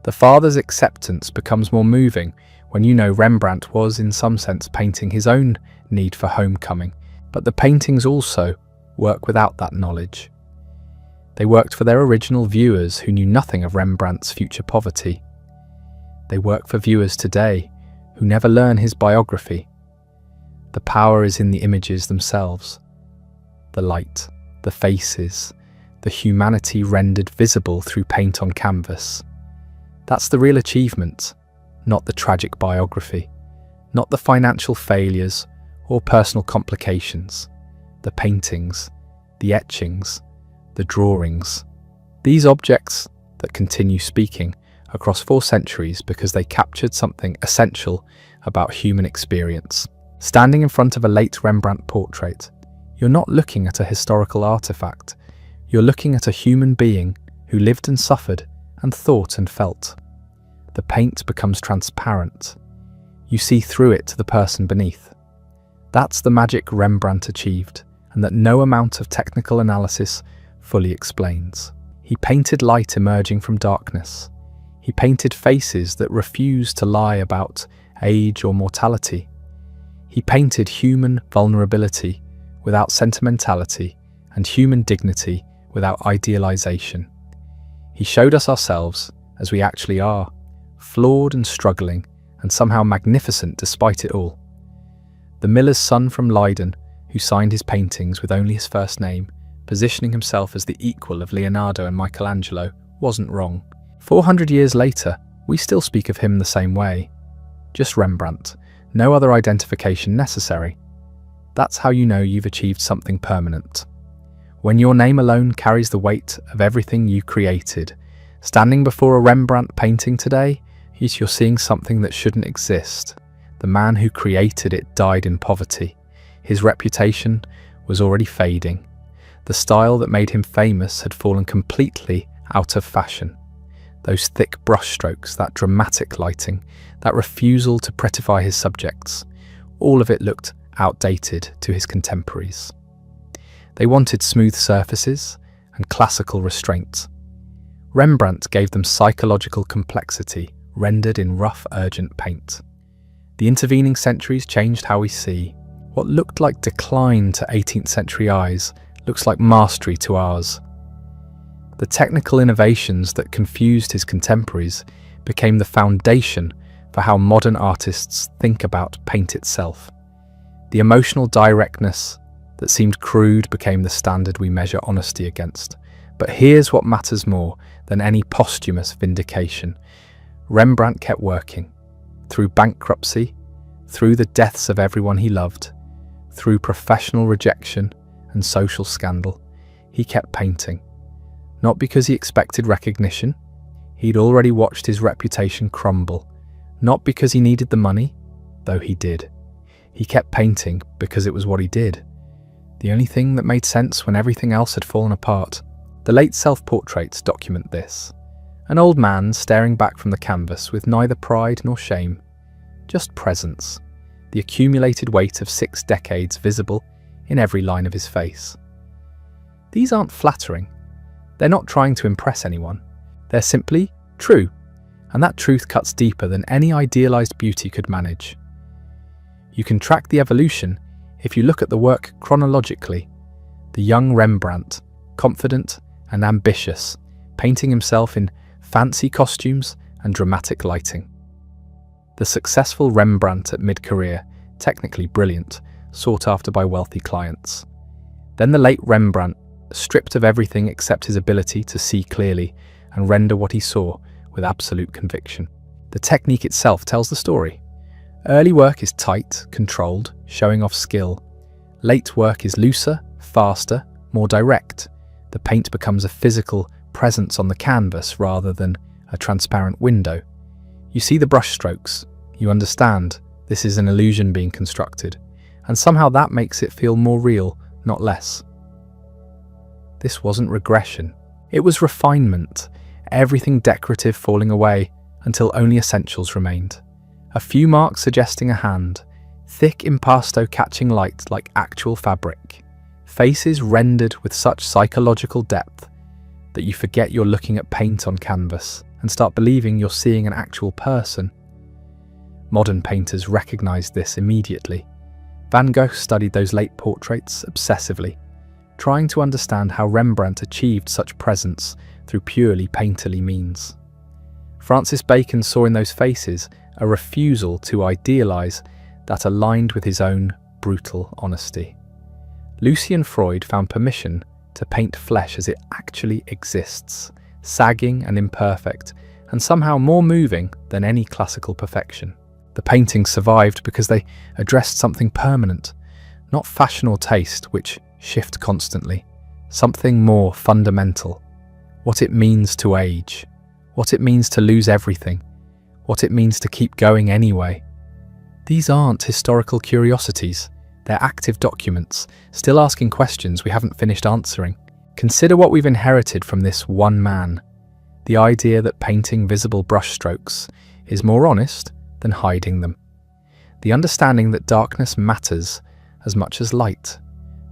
The father's acceptance becomes more moving when you know Rembrandt was, in some sense, painting his own need for homecoming. But the paintings also work without that knowledge. They worked for their original viewers who knew nothing of Rembrandt's future poverty. They work for viewers today who never learn his biography. The power is in the images themselves. The light, the faces, the humanity rendered visible through paint on canvas. That's the real achievement, not the tragic biography, not the financial failures or personal complications, the paintings, the etchings, the drawings. These objects that continue speaking across 4 centuries because they captured something essential about human experience. Standing in front of a late Rembrandt portrait, you're not looking at a historical artifact. You're looking at a human being who lived and suffered and thought and felt. The paint becomes transparent. You see through it to the person beneath. That's the magic Rembrandt achieved, and that no amount of technical analysis fully explains. He painted light emerging from darkness. He painted faces that refused to lie about age or mortality. He painted human vulnerability without sentimentality and human dignity without idealization. He showed us ourselves as we actually are, flawed and struggling, and somehow magnificent despite it all. The miller's son from Leiden, who signed his paintings with only his first name, positioning himself as the equal of Leonardo and Michelangelo, wasn't wrong. 400 years later, we still speak of him the same way. Just Rembrandt, no other identification necessary. That's how you know you've achieved something permanent. When your name alone carries the weight of everything you created. Standing before a Rembrandt painting today, you're seeing something that shouldn't exist. The man who created it died in poverty. His reputation was already fading. The style that made him famous had fallen completely out of fashion. Those thick brushstrokes, that dramatic lighting, that refusal to prettify his subjects, all of it looked outdated to his contemporaries. They wanted smooth surfaces and classical restraint. Rembrandt gave them psychological complexity, rendered in rough, urgent paint. The intervening centuries changed how we see. What looked like decline to 18th century eyes looks like mastery to ours. The technical innovations that confused his contemporaries became the foundation for how modern artists think about paint itself. The emotional directness that seemed crude became the standard we measure honesty against. But here's what matters more than any posthumous vindication. Rembrandt kept working. Through bankruptcy, through the deaths of everyone he loved, through professional rejection and social scandal, he kept painting. Not because he expected recognition. He'd already watched his reputation crumble. Not because he needed the money, though he did. He kept painting because it was what he did. The only thing that made sense when everything else had fallen apart. The late self-portraits document this. An old man staring back from the canvas with neither pride nor shame, just presence, the accumulated weight of 6 decades visible in every line of his face. These aren't flattering. They're not trying to impress anyone. They're simply true, and that truth cuts deeper than any idealized beauty could manage. You can track the evolution if you look at the work chronologically. The young Rembrandt, confident and ambitious, painting himself in fancy costumes and dramatic lighting. The successful Rembrandt at mid-career, technically brilliant, sought after by wealthy clients. Then the late Rembrandt, stripped of everything except his ability to see clearly and render what he saw with absolute conviction. The technique itself tells the story. Early work is tight, controlled, showing off skill. Late work is looser, faster, more direct. The paint becomes a physical presence on the canvas rather than a transparent window. You see the brushstrokes. You understand this is an illusion being constructed, and somehow that makes it feel more real, not less. This wasn't regression. It was refinement, everything decorative falling away until only essentials remained. A few marks suggesting a hand, thick impasto catching light like actual fabric. Faces rendered with such psychological depth that you forget you're looking at paint on canvas and start believing you're seeing an actual person. Modern painters recognized this immediately. Van Gogh studied those late portraits obsessively, trying to understand how Rembrandt achieved such presence through purely painterly means. Francis Bacon saw in those faces a refusal to idealize that aligned with his own brutal honesty. Lucian Freud found permission to paint flesh as it actually exists, sagging and imperfect, and somehow more moving than any classical perfection. The paintings survived because they addressed something permanent, not fashion or taste, which shift constantly, something more fundamental. What it means to age, what it means to lose everything, what it means to keep going anyway. These aren't historical curiosities. They're active documents, still asking questions we haven't finished answering. Consider what we've inherited from this one man. The idea that painting visible brushstrokes is more honest than hiding them. The understanding that darkness matters as much as light.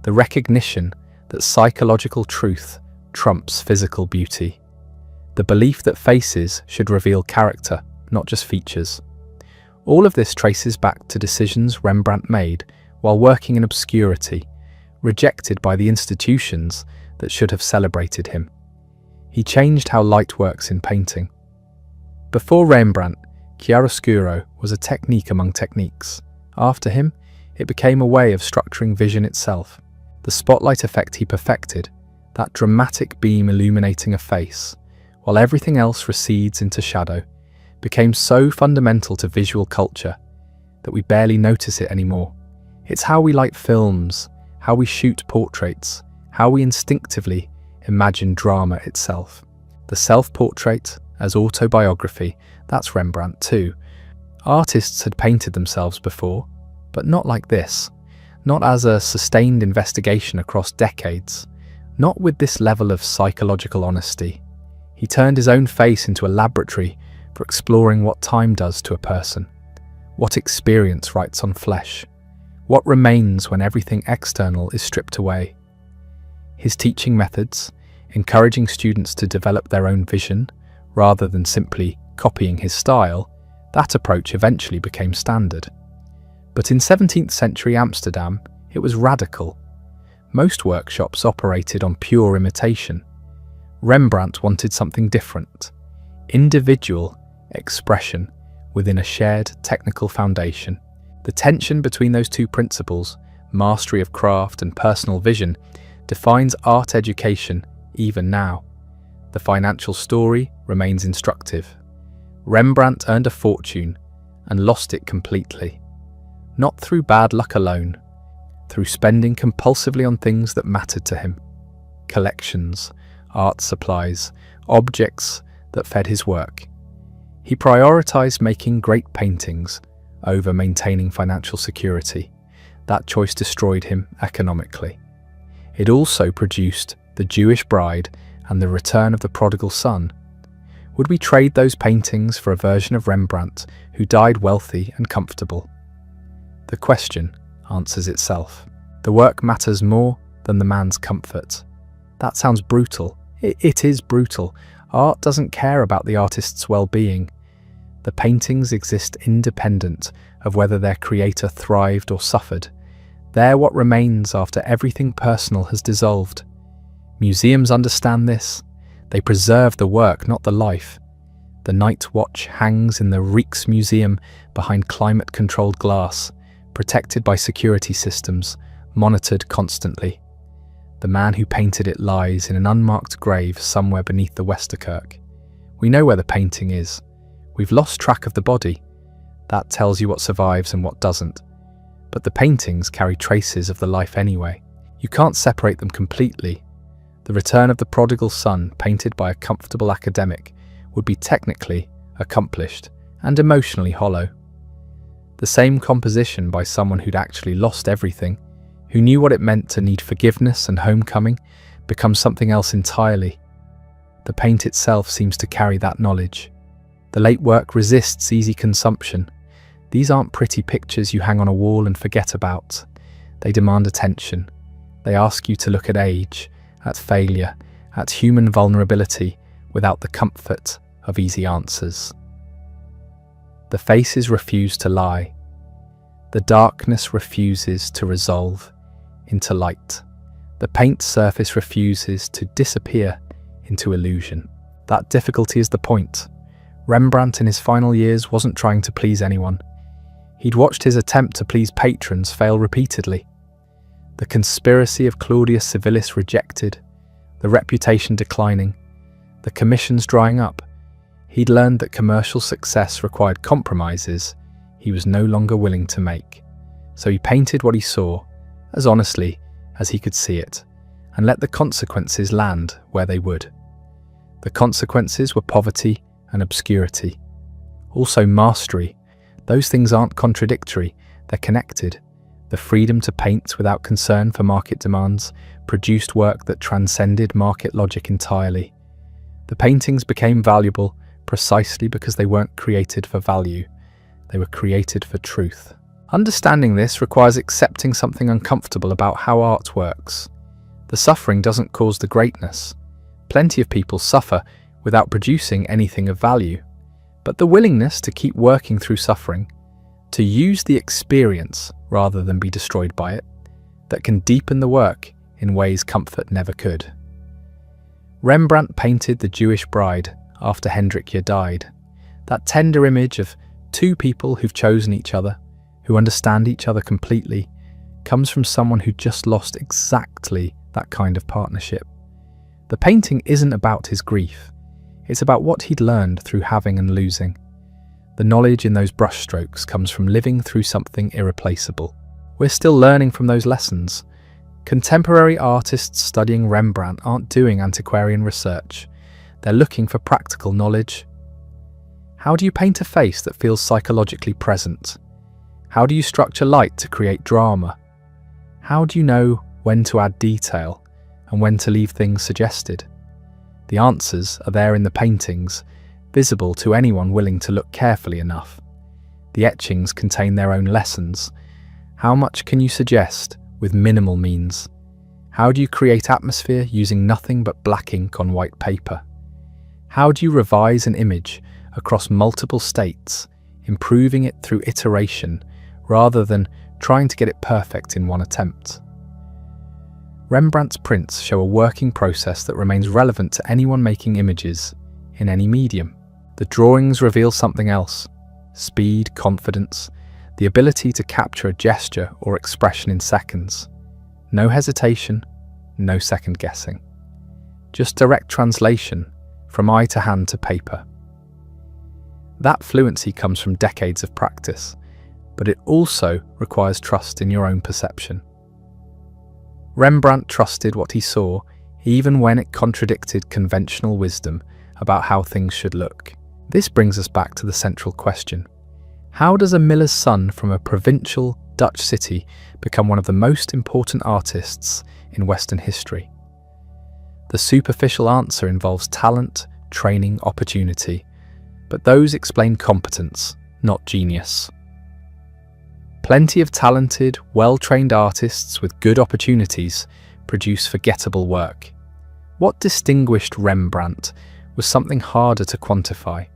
The recognition that psychological truth trumps physical beauty. The belief that faces should reveal character, not just features. All of this traces back to decisions Rembrandt made while working in obscurity, rejected by the institutions that should have celebrated him. He changed how light works in painting. Before Rembrandt, chiaroscuro was a technique among techniques. After him, it became a way of structuring vision itself. The spotlight effect he perfected, that dramatic beam illuminating a face, while everything else recedes into shadow, became so fundamental to visual culture that we barely notice it anymore. It's how we light films, how we shoot portraits, how we instinctively imagine drama itself. The self-portrait as autobiography, that's Rembrandt too. Artists had painted themselves before, but not like this. Not as a sustained investigation across decades. Not with this level of psychological honesty. He turned his own face into a laboratory for exploring what time does to a person. What experience writes on flesh. What remains when everything external is stripped away. His teaching methods, encouraging students to develop their own vision, rather than simply copying his style, that approach eventually became standard. But in 17th century Amsterdam, it was radical. Most workshops operated on pure imitation. Rembrandt wanted something different. Individual expression within a shared technical foundation. The tension between those two principles, mastery of craft and personal vision, defines art education even now. The financial story remains instructive. Rembrandt earned a fortune and lost it completely. Not through bad luck alone, through spending compulsively on things that mattered to him. Collections, art supplies, objects that fed his work. He prioritized making great paintings over maintaining financial security. That choice destroyed him economically. It also produced The Jewish Bride and The Return of the Prodigal Son. Would we trade those paintings for a version of Rembrandt who died wealthy and comfortable? The question answers itself. The work matters more than the man's comfort. That sounds brutal. It is brutal. Art doesn't care about the artist's well-being. The paintings exist independent of whether their creator thrived or suffered. They're what remains after everything personal has dissolved. Museums understand this. They preserve the work, not the life. The Night Watch hangs in the Rijksmuseum behind climate-controlled glass, protected by security systems, monitored constantly. The man who painted it lies in an unmarked grave somewhere beneath the Westerkerk. We know where the painting is. We've lost track of the body. That tells you what survives and what doesn't. But the paintings carry traces of the life anyway. You can't separate them completely. The Return of the Prodigal Son, painted by a comfortable academic, would be technically accomplished and emotionally hollow. The same composition by someone who'd actually lost everything, who knew what it meant to need forgiveness and homecoming, becomes something else entirely. The paint itself seems to carry that knowledge. The late work resists easy consumption. These aren't pretty pictures you hang on a wall and forget about. They demand attention. They ask you to look at age, at failure, at human vulnerability without the comfort of easy answers. The faces refuse to lie. The darkness refuses to resolve into light. The paint surface refuses to disappear into illusion. That difficulty is the point. Rembrandt in his final years wasn't trying to please anyone. He'd watched his attempt to please patrons fail repeatedly. The conspiracy of Claudius Civilis rejected, the reputation declining, the commissions drying up. He'd learned that commercial success required compromises he was no longer willing to make. So he painted what he saw, as honestly as he could see it, and let the consequences land where they would. The consequences were poverty and obscurity. Also mastery. Those things aren't contradictory, they're connected. The freedom to paint without concern for market demands produced work that transcended market logic entirely. The paintings became valuable precisely because they weren't created for value. They were created for truth. Understanding this requires accepting something uncomfortable about how art works. The suffering doesn't cause the greatness. Plenty of people suffer without producing anything of value. But the willingness to keep working through suffering, to use the experience rather than be destroyed by it, that can deepen the work in ways comfort never could. Rembrandt painted The Jewish Bride after Hendrikje died. That tender image of two people who've chosen each other, who understand each other completely, comes from someone who just lost exactly that kind of partnership. The painting isn't about his grief. It's about what he'd learned through having and losing. The knowledge in those brushstrokes comes from living through something irreplaceable. We're still learning from those lessons. Contemporary artists studying Rembrandt aren't doing antiquarian research. They're looking for practical knowledge. How do you paint a face that feels psychologically present? How do you structure light to create drama? How do you know when to add detail and when to leave things suggested? The answers are there in the paintings, visible to anyone willing to look carefully enough. The etchings contain their own lessons. How much can you suggest with minimal means? How do you create atmosphere using nothing but black ink on white paper? How do you revise an image across multiple states, improving it through iteration rather than trying to get it perfect in one attempt? Rembrandt's prints show a working process that remains relevant to anyone making images in any medium. The drawings reveal something else. speed, confidence, the ability to capture a gesture or expression in seconds. No hesitation, no second guessing. Just direct translation from eye to hand to paper. That fluency comes from decades of practice, but it also requires trust in your own perception. Rembrandt trusted what he saw, even when it contradicted conventional wisdom about how things should look. This brings us back to the central question. How does a miller's son from a provincial Dutch city become one of the most important artists in Western history? The superficial answer involves talent, training, opportunity, but those explain competence, not genius. Plenty of talented, well-trained artists with good opportunities produce forgettable work. What distinguished Rembrandt was something harder to quantify.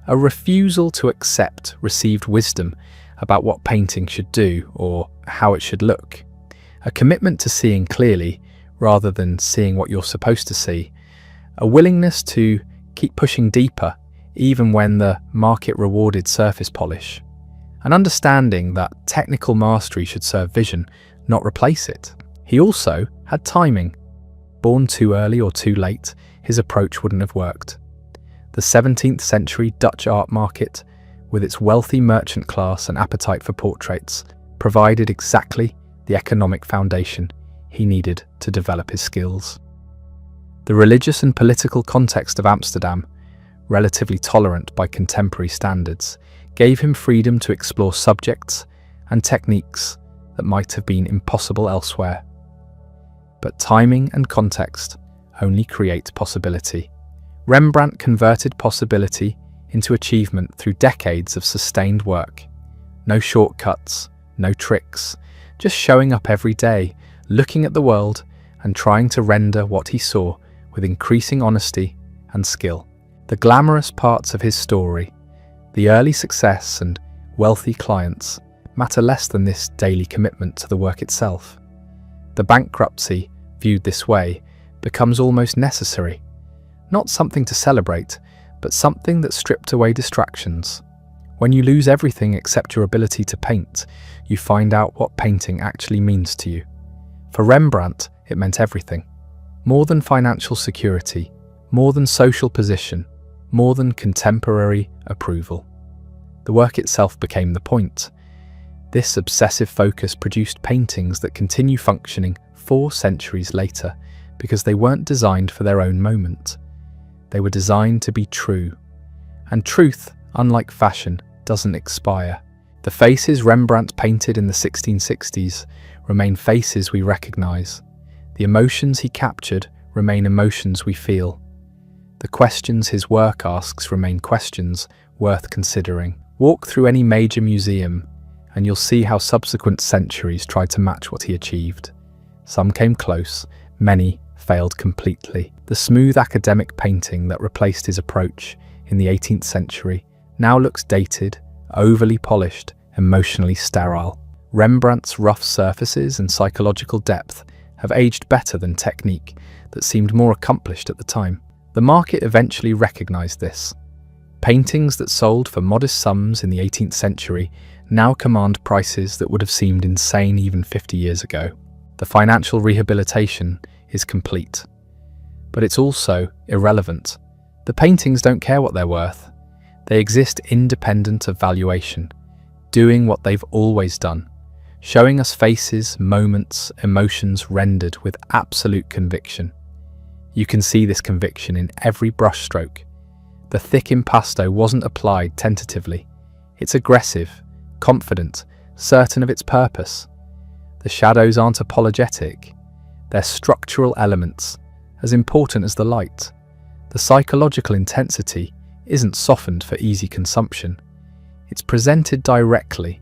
A refusal to accept received wisdom about what painting should do or how it should look. A commitment to seeing clearly rather than seeing what you're supposed to see. A willingness to keep pushing deeper even when the market rewarded surface polish. An understanding that technical mastery should serve vision, not replace it. He also had timing. Born too early or too late, his approach wouldn't have worked. The 17th century Dutch art market, with its wealthy merchant class and appetite for portraits, provided exactly the economic foundation he needed to develop his skills. The religious and political context of Amsterdam, relatively tolerant by contemporary standards, gave him freedom to explore subjects and techniques that might have been impossible elsewhere. But timing and context only create possibility. Rembrandt converted possibility into achievement through decades of sustained work. No shortcuts, no tricks, just showing up every day, looking at the world and trying to render what he saw with increasing honesty and skill. The glamorous parts of his story, the early success and wealthy clients, matter less than this daily commitment to the work itself. The bankruptcy, viewed this way, becomes almost necessary. Not something to celebrate, but something that stripped away distractions. When you lose everything except your ability to paint, you find out what painting actually means to you. For Rembrandt, it meant everything. More than financial security, more than social position, more than contemporary approval. The work itself became the point. This obsessive focus produced paintings that continue functioning 4 centuries later because they weren't designed for their own moment. They were designed to be true. And truth, unlike fashion, doesn't expire. The faces Rembrandt painted in the 1660s remain faces we recognize. The emotions he captured remain emotions we feel. The questions his work asks remain questions worth considering. Walk through any major museum and you'll see how subsequent centuries tried to match what he achieved. Some came close, many failed completely. The smooth academic painting that replaced his approach in the 18th century now looks dated, overly polished, emotionally sterile. Rembrandt's rough surfaces and psychological depth have aged better than technique that seemed more accomplished at the time. The market eventually recognized this. Paintings that sold for modest sums in the 18th century now command prices that would have seemed insane even 50 years ago. The financial rehabilitation is complete. But it's also irrelevant. The paintings don't care what they're worth. They exist independent of valuation, doing what they've always done, showing us faces, moments, emotions rendered with absolute conviction. You can see this conviction in every brushstroke. The thick impasto wasn't applied tentatively. It's aggressive, confident, certain of its purpose. The shadows aren't apologetic. They're structural elements, as important as the light. The psychological intensity isn't softened for easy consumption. It's presented directly,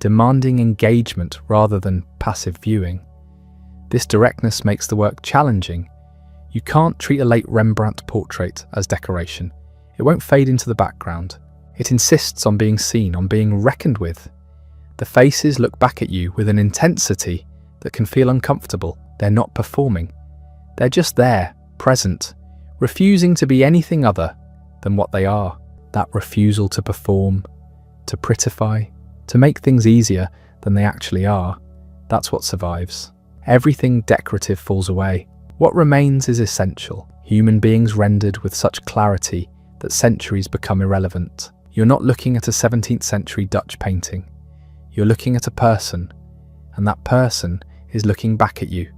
demanding engagement rather than passive viewing. This directness makes the work challenging. You can't treat a late Rembrandt portrait as decoration. It won't fade into the background. It insists on being seen, on being reckoned with. The faces look back at you with an intensity that can feel uncomfortable. They're not performing. They're just there, present, refusing to be anything other than what they are. That refusal to perform, to prettify, to make things easier than they actually are, that's what survives. Everything decorative falls away. What remains is essential. Human beings rendered with such clarity that centuries become irrelevant. You're not looking at a 17th century Dutch painting. You're looking at a person, and that person is looking back at you,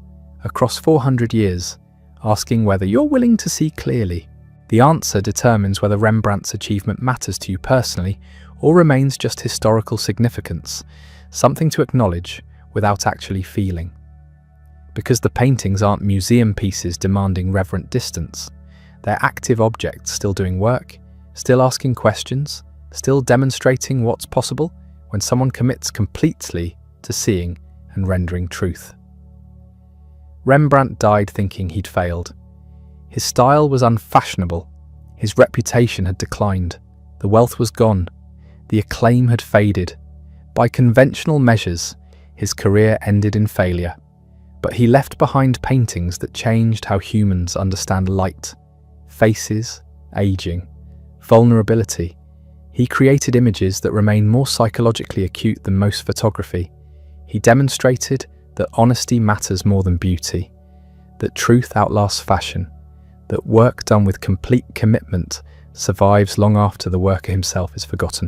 across 400 years, asking whether you're willing to see clearly. The answer determines whether Rembrandt's achievement matters to you personally or remains just historical significance, something to acknowledge without actually feeling. Because the paintings aren't museum pieces demanding reverent distance, they're active objects still doing work, still asking questions, still demonstrating what's possible when someone commits completely to seeing and rendering truth. Rembrandt died thinking he'd failed. His style was unfashionable, his reputation had declined, the wealth was gone, the acclaim had faded. By conventional measures, his career ended in failure. But he left behind paintings that changed how humans understand light, faces, aging, vulnerability. He created images that remain more psychologically acute than most photography. He demonstrated that honesty matters more than beauty, that truth outlasts fashion, that work done with complete commitment survives long after the worker himself is forgotten.